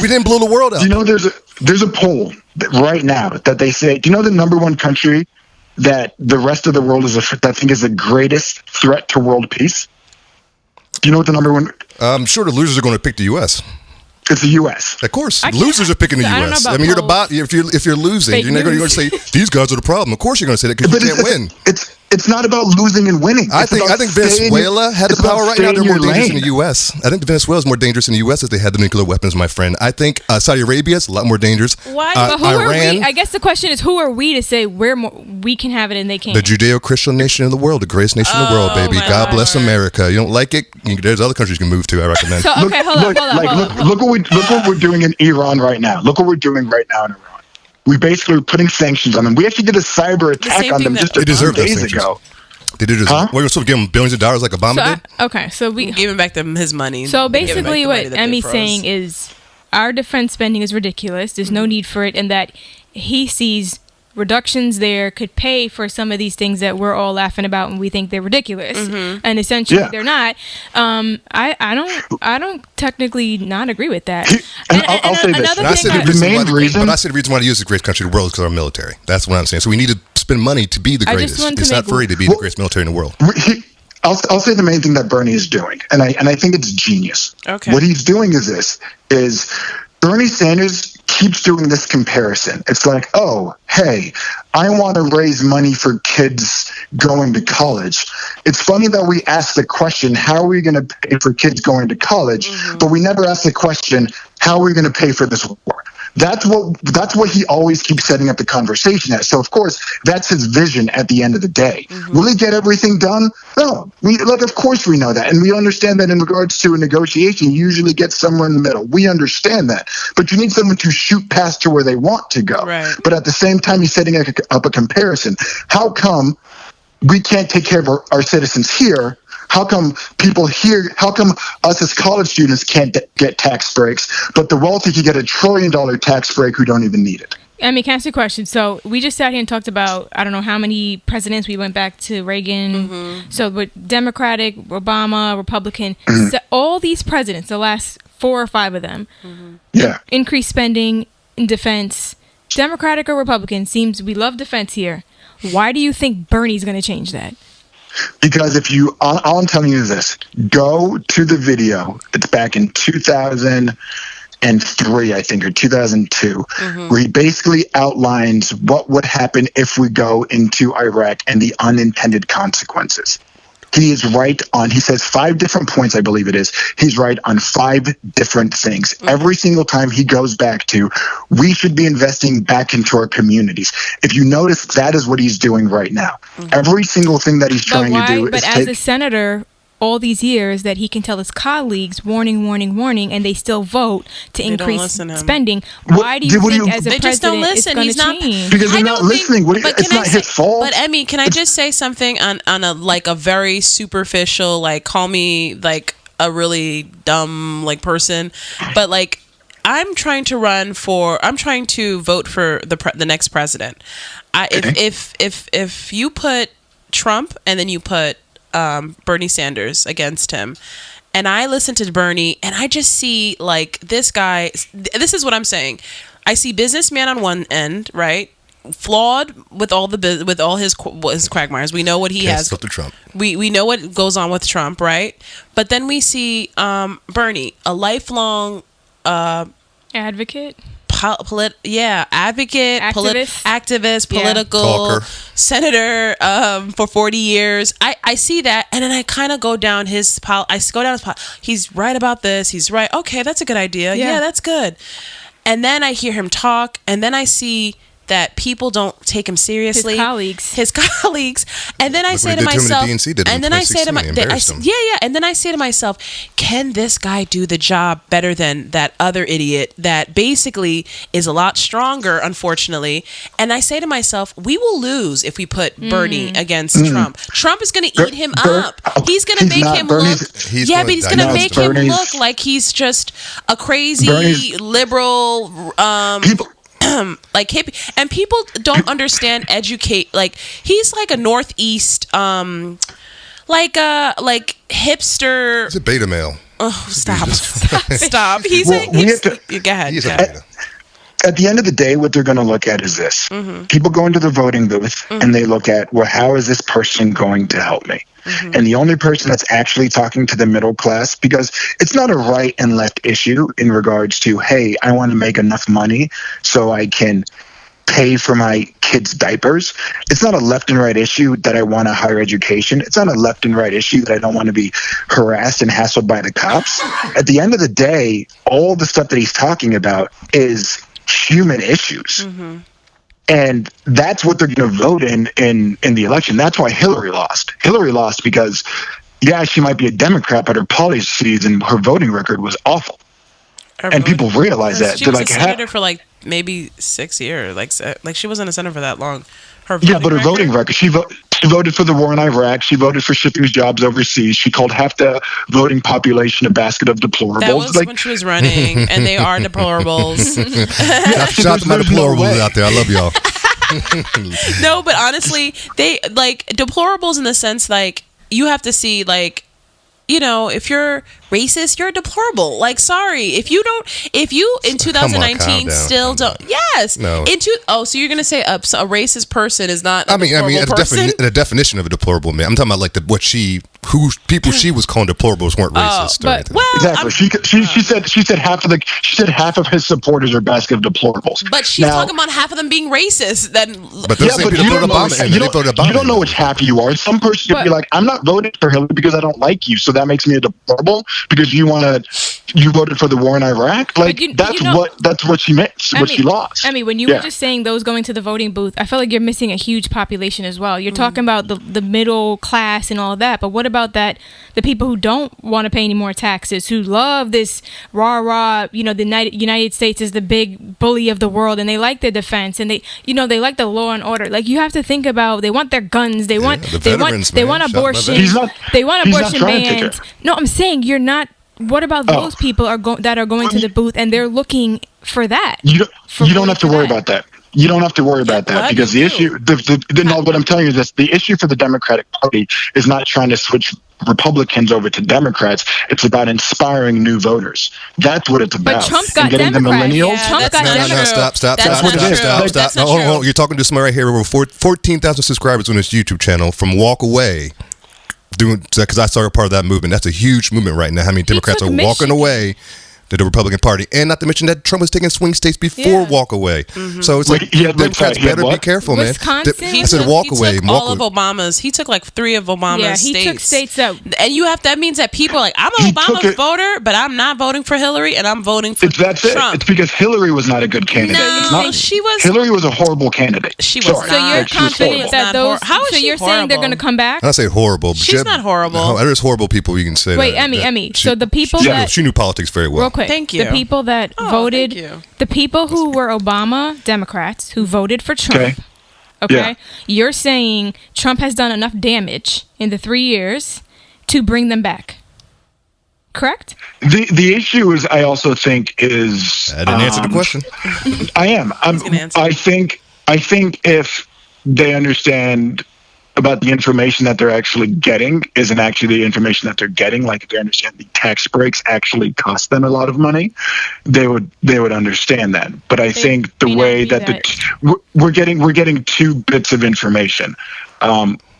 didn't blow the world up. Do you know there's a poll right now that they say? Do you know the number one country that the rest of the world is the greatest threat to world peace? Do you know what the number one? I'm sure the losers are going to pick the U.S. It's the U.S. Of course, losers are picking the U.S. I mean, you're the bot. If you're losing, you're going to say these guys are the problem. Of course, you're going to say that because you can't win. It's not about losing and winning. I think Venezuela had the power right now. They're more dangerous in the U.S. I think Venezuela is more dangerous in the U.S. if they had the nuclear weapons, my friend. I think Saudi Arabia is a lot more dangerous. Why? But who are we? I guess the question is, who are we to say we can have it and they can't? The Judeo-Christian nation in the world, the greatest nation in the world, baby. God bless America. You don't like it? There's other countries you can move to. I recommend. So, okay, hold on. Look what we're doing in Iran right now. Look what we're doing right now in Iran. We basically are putting sanctions on them. We actually did a cyber attack on them just a few days ago. They did this. We're supposed to give him billions of dollars like Obama did. So we giving back them his money. So basically, what Eme's saying is our defense spending is ridiculous. There's no need for it, and that he sees reductions there could pay for some of these things that we're all laughing about and we think they're ridiculous, and essentially they're not. I don't technically not agree with that. I'll say this. I said the reason why to use the greatest country in the world is because of our military. That's what I'm saying. So we need to spend money to be the greatest. It's not free to be the greatest military in the world. I'll say the main thing that Bernie is doing, and I think it's genius. Okay. What he's doing is Bernie Sanders keeps doing this comparison. It's like, oh, hey, I want to raise money for kids going to college. It's funny that we ask the question, how are we going to pay for kids going to college? But we never ask the question, how are we going to pay for this war? That's what he always keeps setting up the conversation at. So, of course, that's his vision at the end of the day. Will he get everything done? No. Of course we know that. And we understand that in regards to a negotiation, you usually get somewhere in the middle. We understand that. But you need someone to shoot past to where they want to go. Right. But at the same time, he's setting up a comparison. How come we can't take care of our citizens here. How come us as college students can't get tax breaks, but the wealthy can get $1 trillion tax break who don't even need it? I mean, can I ask you a question? So we just sat here and talked about, I don't know how many presidents. We went back to Reagan. Mm-hmm. So with Democratic, Obama, Republican, so all these presidents, the last 4 or 5 of them, increased spending in defense. Democratic or Republican, seems we love defense here. Why do you think Bernie's going to change that? Because all I'm telling you is this: go to the video. It's back in 2003, I think, or 2002, where he basically outlines what would happen if we go into Iraq and the unintended consequences. He is right on, he says 5 different points, I believe it is. He's right on 5 different things. Every single time he goes back to, we should be investing back into our communities. If you notice, that is what he's doing right now. Every single thing that he's trying to do is as a senator, all these years that he can tell his colleagues, warning, and they still vote to increase spending. Why do you think as a president it's going to change? Because they're not listening. It's not his fault. But Eme, can I just say something on a very superficial, like, call me like a really dumb like person, but like I'm trying to vote for the next president. If you put Trump and then you put Bernie Sanders against him, and I listen to Bernie and I just see like this guy, this is what I'm saying. I see businessman on one end, right? Flawed with all his quagmires. We know what he has. Trump. We know what goes on with Trump, right? But then we see Bernie, a lifelong advocate. Activist, political senator for 40 years. I see that, and then I kind of go down his he's right about this. He's right. Okay, that's a good idea. Yeah, that's good. And then I hear him talk, and then I see that people don't take him seriously. His colleagues. And then I say to myself, and then I say to myself, can this guy do the job better than that other idiot that basically is a lot stronger, unfortunately? And I say to myself, we will lose if we put Bernie against Trump. Trump is going to eat him up. He's going to make him look. But he's going to make him look like he's just a crazy liberal. Like hippie, and people don't understand like he's like a northeast like hipster. He's a beta male. Oh, stop. He's go ahead. He's a beta. At the end of the day, what they're going to look at is this. People go into the voting booth and they look at, well, how is this person going to help me? And the only person that's actually talking to the middle class, because it's not a right and left issue in regards to, hey, I want to make enough money so I can pay for my kids' diapers. It's not a left and right issue that I want a higher education. It's not a left and right issue that I don't want to be harassed and hassled by the cops. At the end of the day, all the stuff that he's talking about is human issues. And that's what they're going to vote in the election. That's why Hillary lost. Hillary lost because, she might be a Democrat, but her policies and her voting record was awful. And people realize that. She was a senator for like maybe 6 years. Like she wasn't a senator for that long. But her voting record. She voted for the war in Iraq. She voted for shipping jobs overseas. She called half the voting population a basket of deplorables. That was when she was running, and they are deplorables. Shout out to my deplorables out there. I love y'all. No, but honestly, they like deplorables in the sense like you have to see like, if you're racist, you're deplorable. Like, sorry, if you in 2019 still don't. Yes. No. So you're gonna say a racist person is not. A the definition of a deplorable man. I'm talking about like people she was calling deplorables weren't racist. Exactly. She said half of his supporters are a basket of deplorables. But she's talking about half of them being racist. Then. But you don't know which half you are. Some person could be like, I'm not voting for Hillary because I don't like you, so that makes me a deplorable. because you voted for the war in Iraq. Like that's what she missed, she lost. I mean, when you were just saying those going to the voting booth, I felt like you're missing a huge population as well. You're talking about the middle class and all of that, but what about the people who don't want to pay any more taxes, who love this rah, the United States is the big bully of the world, and they like their defense, and they like the law and order. Like, you have to think about, they want their guns, they want abortion, they want abortion bans. No, I'm saying you're not. What about those people that are going to the booth and they're looking for that? You don't have to worry about that. You don't have to worry about that, because the issue, what I'm telling you is this: the issue for the Democratic Party is not trying to switch Republicans over to Democrats. It's about inspiring new voters. That's what it's about. But Trump got Democrats. Trump got Democrats. Stop. No, hold on. You're talking to somebody right here with 14,000 subscribers on his YouTube channel from Walk Away. Because I started part of that movement. That's a huge movement right now. How many Democrats are walking away to the Republican Party? And not to mention that Trump was taking swing states before walk away. Mm-hmm. So it's like, Democrats better be careful, Wisconsin? man. I said walk away. He took all of Obama's. He took like 3 of Obama's states. Yeah, he took states out. And that means that people are like, I'm an Obama voter, but I'm not voting for Hillary, and I'm voting for Trump. It's because Hillary was not a good candidate. No, she was. Hillary was a horrible candidate. She was not. So you're confident that those... How is she you're saying they're going to come back? I say horrible. She's not horrible. No, there's horrible people you can say. Wait, Eme. So the people that... She knew politics very well. Real quick. Thank you. The people that voted, the people who were Obama Democrats who voted for Trump, okay? You're saying Trump has done enough damage in the 3 years to bring them back, correct? The issue is, I also think is... I didn't answer the question. I am. I think if they understand about the information that they're actually getting isn't actually the information that they're getting, like if they understand the tax breaks actually cost them a lot of money, they would understand that. But I think the way that we're getting 2 bits of information,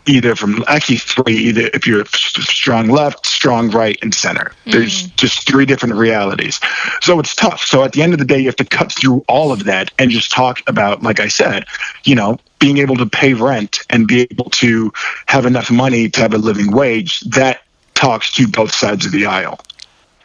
either from actually 3, either if you're strong left, strong right, and center. There's just 3 different realities. So it's tough. So at the end of the day, you have to cut through all of that and just talk about, like I said, being able to pay rent and be able to have enough money to have a living wage. That talks to both sides of the aisle.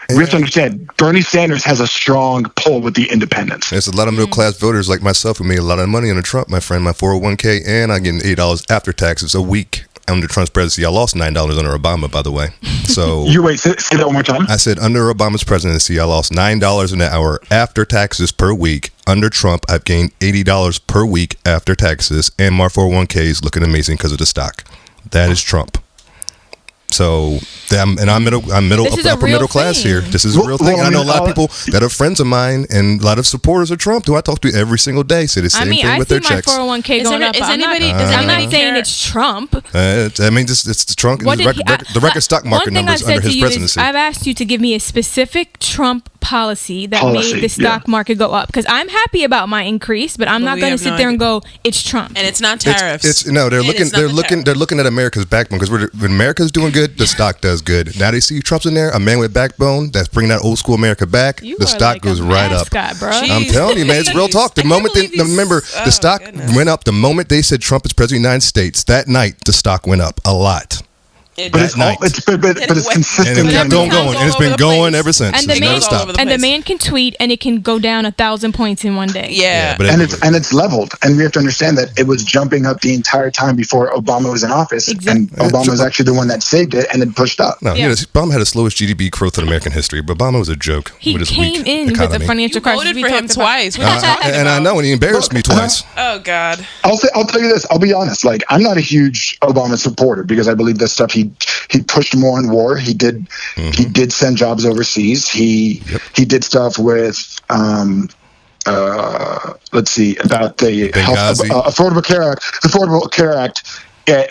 We have to understand, Bernie Sanders has a strong pull with the independents. There's a lot of middle-class voters like myself who made a lot of money under Trump, my friend, my 401k, and I'm getting $8 after taxes a week under Trump's presidency. I lost $9 under Obama, by the way. So say that one more time. I said under Obama's presidency, I lost $9 an hour after taxes per week. Under Trump, I've gained $80 per week after taxes, and my 401k is looking amazing because of the stock. That is Trump. So, I'm upper middle class here. This is a real thing. I know a lot of people that are friends of mine and a lot of supporters of Trump who I talk to every single day say the same thing with their checks. I see my 401k going up. I'm not saying it's Trump. It's the Trump. The record stock market numbers under his presidency. I've asked you to give me a specific Trump policy that made the stock market go up, because I'm happy about my increase, but I'm not going to sit there and go, it's Trump. And it's not tariffs. They're looking at America's backbone, because when America's doing good, the stock does good. Now they see Trump's in there, a man with backbone that's bringing that old school America back. The stock goes right up. Bro. I'm telling you, man, it's real talk. The stock went up the moment they said Trump is president of the United States. That night, the stock went up a lot. But it's consistent. And it kept on going, and it's been going ever since. And the man can tweet, and it can go down 1,000 points in one day. Yeah, and it's leveled, and we have to understand that it was jumping up the entire time before Obama was in office, and Obama was actually the one that saved it, and it pushed up. No, Obama had the slowest GDP growth in American history, but Obama was a joke. He came in with the financial crisis. You voted for him twice. And I know, and he embarrassed me twice. Oh God. I'll tell you this. I'll be honest. Like, I'm not a huge Obama supporter, because I believe that stuff he pushed more in war. He did send jobs overseas. He did stuff with let's see, about the Affordable Care Act.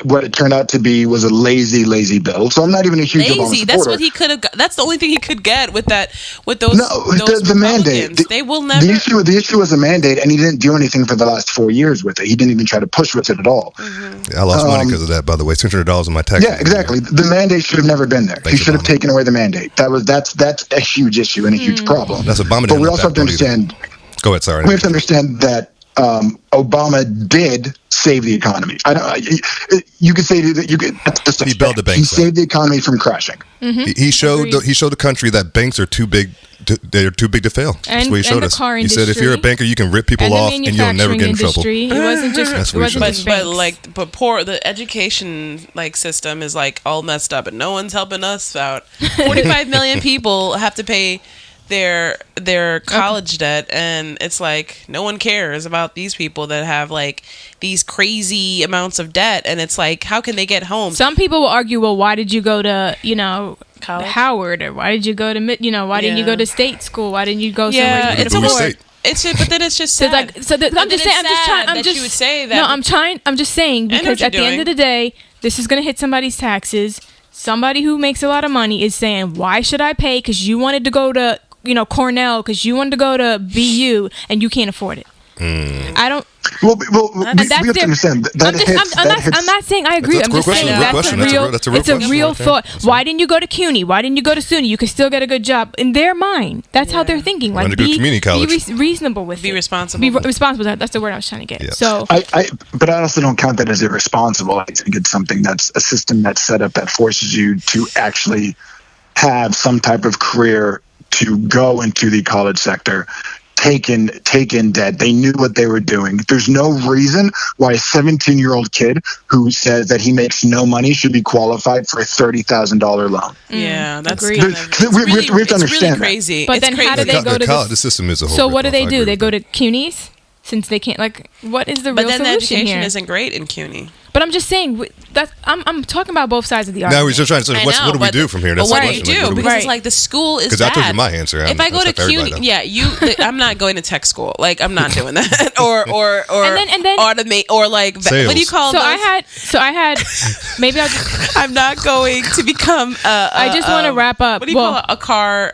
What it turned out to be was a lazy bill. So I'm not even a huge Obama supporter. That's what he could have got. That's the only thing he could get with those. No, the mandate. They will never. The issue was a mandate, and he didn't do anything for the last 4 years with it. He didn't even try to push with it at all. Mm-hmm. I lost money because of that, by the way. $200 in my tax. Yeah, exactly. The mandate should have never been there. He should have taken away the mandate. That's a huge issue and a huge problem. That's Obama. But we also have to understand. Go ahead, sorry. We have to understand that Obama did save the economy. You could say that he bailed the banks. He saved the economy from crashing. Mm-hmm. He showed the country that banks are too big. They're too big to fail. That's what he showed us. He said, if you're a banker, you can rip people off and you'll never get in trouble. It wasn't just. The education system is all messed up, and no one's helping us out. 45 million people have to pay their college debt, and it's no one cares about these people that have these crazy amounts of debt, and it's how can they get home? Some people will argue, well, why did you go to college? Howard, or why did you go to why didn't you go to state school? Why didn't you go somewhere? But then it's just sad. I'm just saying. I'm just saying because at the end of the day, this is going to hit somebody's taxes. Somebody who makes a lot of money is saying, why should I pay? Because you wanted to go to Cornell, because you wanted to go to BU and you can't afford it. I don't. Well, we have to understand I'm not saying I agree. I'm just saying that's a real thought. Why didn't you go to CUNY? Why didn't you go to SUNY? You could still get a good job. In their mind, that's how they're thinking. Be community college. Be reasonable with it. Be responsible. Be responsible. That's the word I was trying to get. Yeah. So, but I also don't count that as irresponsible. I think it's something that's a system that's set up that forces you to actually have some type of career to go into the college sector. Take in debt. They knew what they were doing. There's no reason why a 17-year-old kid who says that he makes no money should be qualified for a $30,000 loan. Yeah, that's we have to understand. Really crazy. But then how do they go to the system is a whole. So what do? They go to CUNYs since they can't. What is the real solution here? But then the education isn't great in CUNY. But I'm just saying that I'm talking about both sides of the argument. Now we're just trying to say, what do we do from here? That's what do you do? Because it's the school is bad. Because I told you my answer. If I go to CUNY, I'm not going to tech school. I'm not doing that. or and then automate or sales. What do you call those? So I had maybe I'll just. I'm not going to become. I just want to wrap up. What do you call it? A car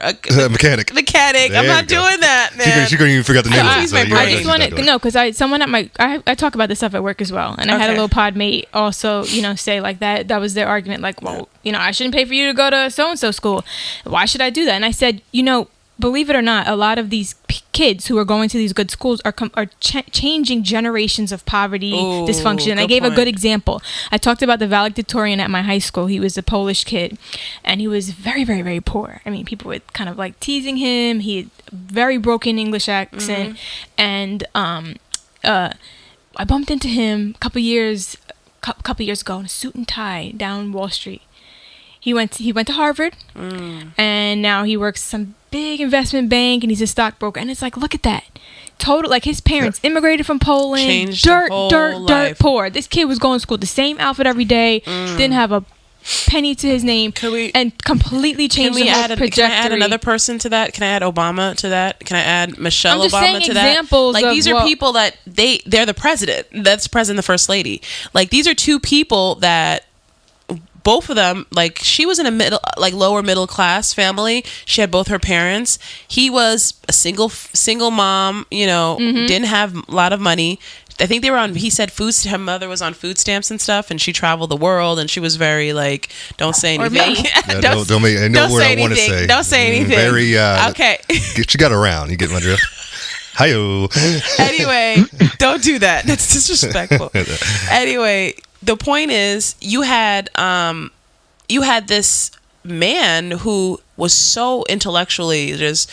mechanic? Mechanic. I'm not doing that, man. She couldn't even forget the name of it. I just want to because someone at I talk about this stuff at work as well, and I had a little pod mate also. Say that was their argument, I shouldn't pay for you to go to so-and-so school. Why should I do that? And I said, believe it or not, a lot of these kids who are going to these good schools are changing generations of poverty, dysfunction. And I gave a good example. I talked about the valedictorian at my high school. He was a Polish kid, and he was very, very, very poor. I mean, people were kind of teasing him. He had a very broken English accent. And I bumped into him a couple years ago in a suit and tie down Wall Street. He went to Harvard, and now he works some big investment bank, and he's a stockbroker. And it's look at that. Total, his parents immigrated from Poland, changed dirt poor. This kid was going to school the same outfit every day, didn't have a penny to his name, and completely changed the whole trajectory. Can I add another person to that? Can I add Obama to that? Can I add Michelle Obama to that? These are people that they're the president. That's the president, the first lady. These are two people that both of them, she was in a lower middle class family. She had both her parents. He was a single mom, didn't have a lot of money. I think they were on, he said her mother was on food stamps and stuff, and she traveled the world, and she was very don't say anything. Don't say anything. Don't say anything. Very, okay. She got around. You get my drift? Hi-yo. Anyway, don't do that. That's disrespectful. Anyway, the point is, you had this man who was so intellectually just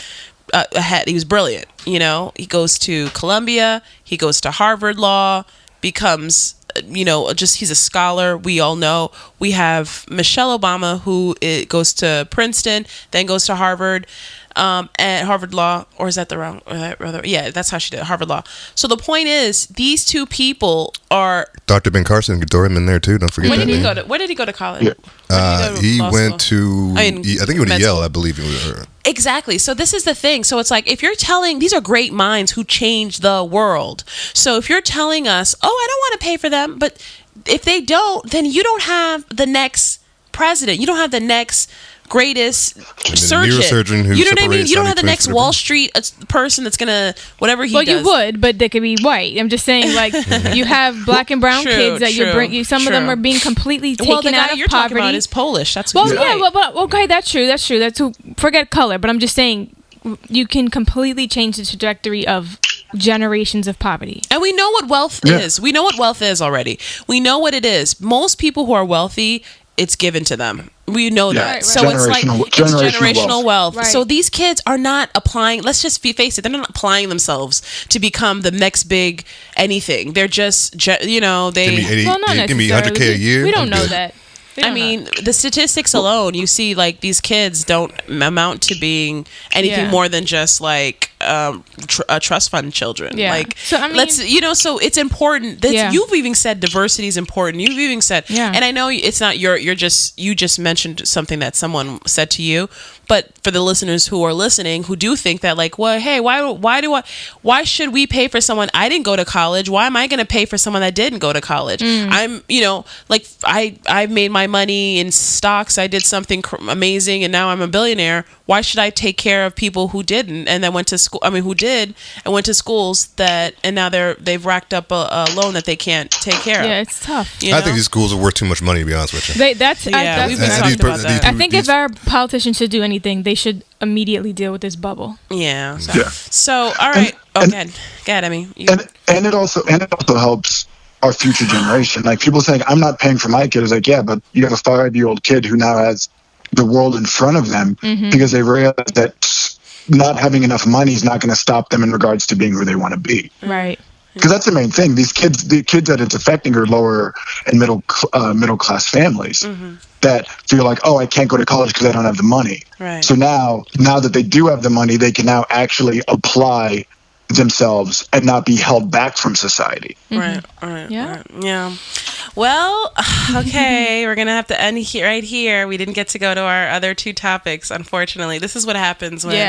ahead. He was brilliant. He goes to Columbia, he goes to Harvard Law, becomes he's a scholar. We all know. We have Michelle Obama, who goes to Princeton, then goes to Harvard, at Harvard Law, or is that the wrong? Yeah, that's how she did it, Harvard Law. So the point is, these two people are. Dr. Ben Carson, throw him in there too. Don't forget. Where did he go to college? Yeah. He went to. I think he went to Yale, I believe. Exactly. So this is the thing. So it's if you're telling, these are great minds who changed the world. So if you're telling us, I don't want to pay for them, but if they don't, then you don't have the next president. You don't have the next greatest surgeon. You know what I mean? You don't have the next Wall Street person that's gonna whatever he does. Well, you would, but they could be white. I'm just saying, you have black and brown kids that you bring. Some of them are being completely taken out of poverty. Well, the guy you're talking about is Polish. That's okay. That's true. That's true. Forget color, but I'm just saying, you can completely change the trajectory of generations of poverty. And we know what wealth is. We know what wealth is already. We know what it is. Most people who are wealthy, it's given to them. We know that. Right. So it's like generational wealth. Right. So these kids are not applying, let's just face it, they're not applying themselves to become the next big anything. They're just, you know, give me $100K a year. We don't know that. I mean, the statistics alone, you see, like, these kids don't amount to being anything more than just, like, trust fund children. Yeah. Like, so, I mean, so it's important. You've even said diversity is important. You've even said, and I know it's not you just mentioned something that someone said to you, but for the listeners who are listening, who do think that, like, well, hey, why should we pay for someone? I didn't go to college. Why am I going to pay for someone that didn't go to college? I'm, like, I made my money in stocks. I did something amazing, and now I'm a billionaire. Why should I take care of people who didn't and then went to school? I mean, who did and went to schools and now they've racked up a loan that they can't take care of. Yeah, it's tough. I think these schools are worth too much money, to be honest with you. We've been talking about that. I think if our politicians should do anything, they should immediately deal with this bubble. Yeah. So all right. Go ahead, Eme. And it also helps our future generation. Like, people saying, I'm not paying for my kid. It's like, yeah, but you have a 5-year-old kid who now has the world in front of them because they realize that not having enough money is not going to stop them in regards to being who they want to be. Right. Because that's the main thing. The kids that it's affecting are lower and middle class families that feel like, oh, I can't go to college because I don't have the money. Right. So now that they do have the money, they can now actually apply themselves and not be held back from society. Right. Yeah. Well, okay, we're gonna have to end right here. We didn't get to go to our other two topics, unfortunately. This is what happens when we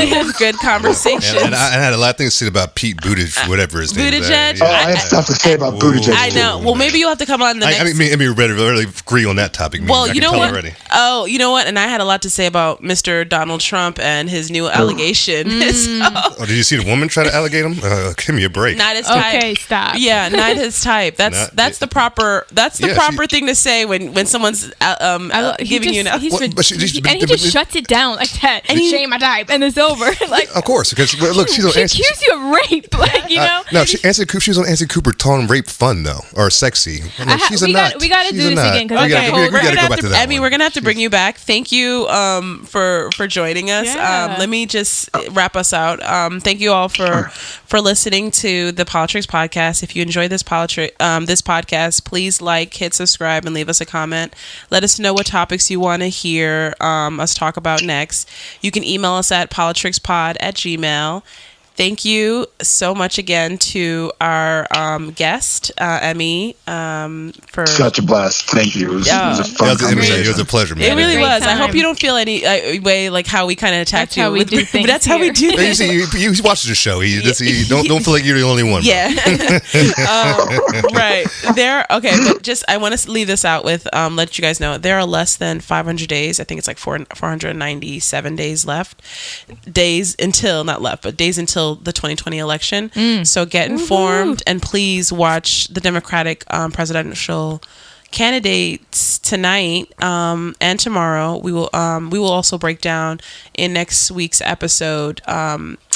have good conversations. And I had a lot of things to say about Pete Buttigieg, whatever his name is. Buttigieg. I have stuff to say about Buttigieg. I know. Well, maybe you'll have to come on the next. I mean, we really agree on that topic. Well, you know what? Already. Oh, you know what? And I had a lot to say about Mr. Donald Trump and his new allegation. Did you see the woman try to allegate him? Give me a break. Not his type. Okay, stop. Yeah, not his type. That's the proper thing to say when someo's giving you an. He just shuts it down like that. And shame my type, and it's over. Like, of course, because look, she's on. She accused you of rape, like, you know. No, she was on Nancy Cooper telling rape fun though, or sexy. Like, we got to do this again because we got to go back to that. Eme, we're gonna have to bring you back. Thank you for joining us. Yeah. Let me just wrap us out. Thank you all for listening to the Politricks Podcast. If you enjoyed this podcast, please hit subscribe, and leave us a comment. Let us know what topics you want to hear us talk about next. You can email us at politrickspod@gmail.com. Thank you so much again to our guest, Eme, for such a blast. Thank you. It was a fun conversation. It was a pleasure, man. It really was. Time. I hope you don't feel any way like how we kind of attacked you. That's how we do things. You watched the show. Don't feel like you're the only one. Yeah. Right. But I want to leave this out with let you guys know there are less than 500 days. I think it's like 497 days left. Days until the 2020 election. So get informed and please watch the Democratic presidential candidates tonight and tomorrow. We will also break down in next week's episode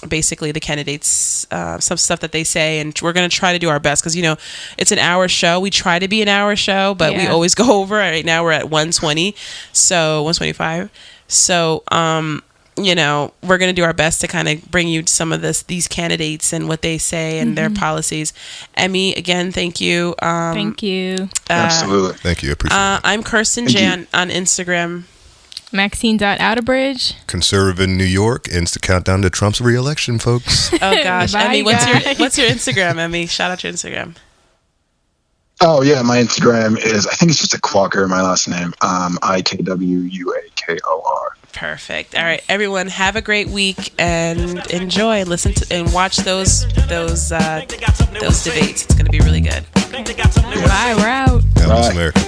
basically the candidates, some stuff that they say, and we're going to try to do our best because it's an hour show. We try to be an hour show, but we always go over. Right now we're at 120, so 125. So we're going to do our best to kind of bring you some of these candidates and what they say and their policies. Eme, again, thank you. Thank you. Absolutely. Thank you. Appreciate it. I'm Kerstyn J on Instagram. Maxine.Outerbridge. Conservative in New York. And it's the countdown to Trump's re-election, folks. Oh, gosh. Eme, what's your Instagram, Eme? Shout out your Instagram. Oh, yeah. My Instagram is, I think it's just Ikwuakor, my last name. Ikwuakor. Perfect. All right, everyone, have a great week and enjoy. Listen to and watch those debates. It's going to be really good. Bye. We're out. God bless America.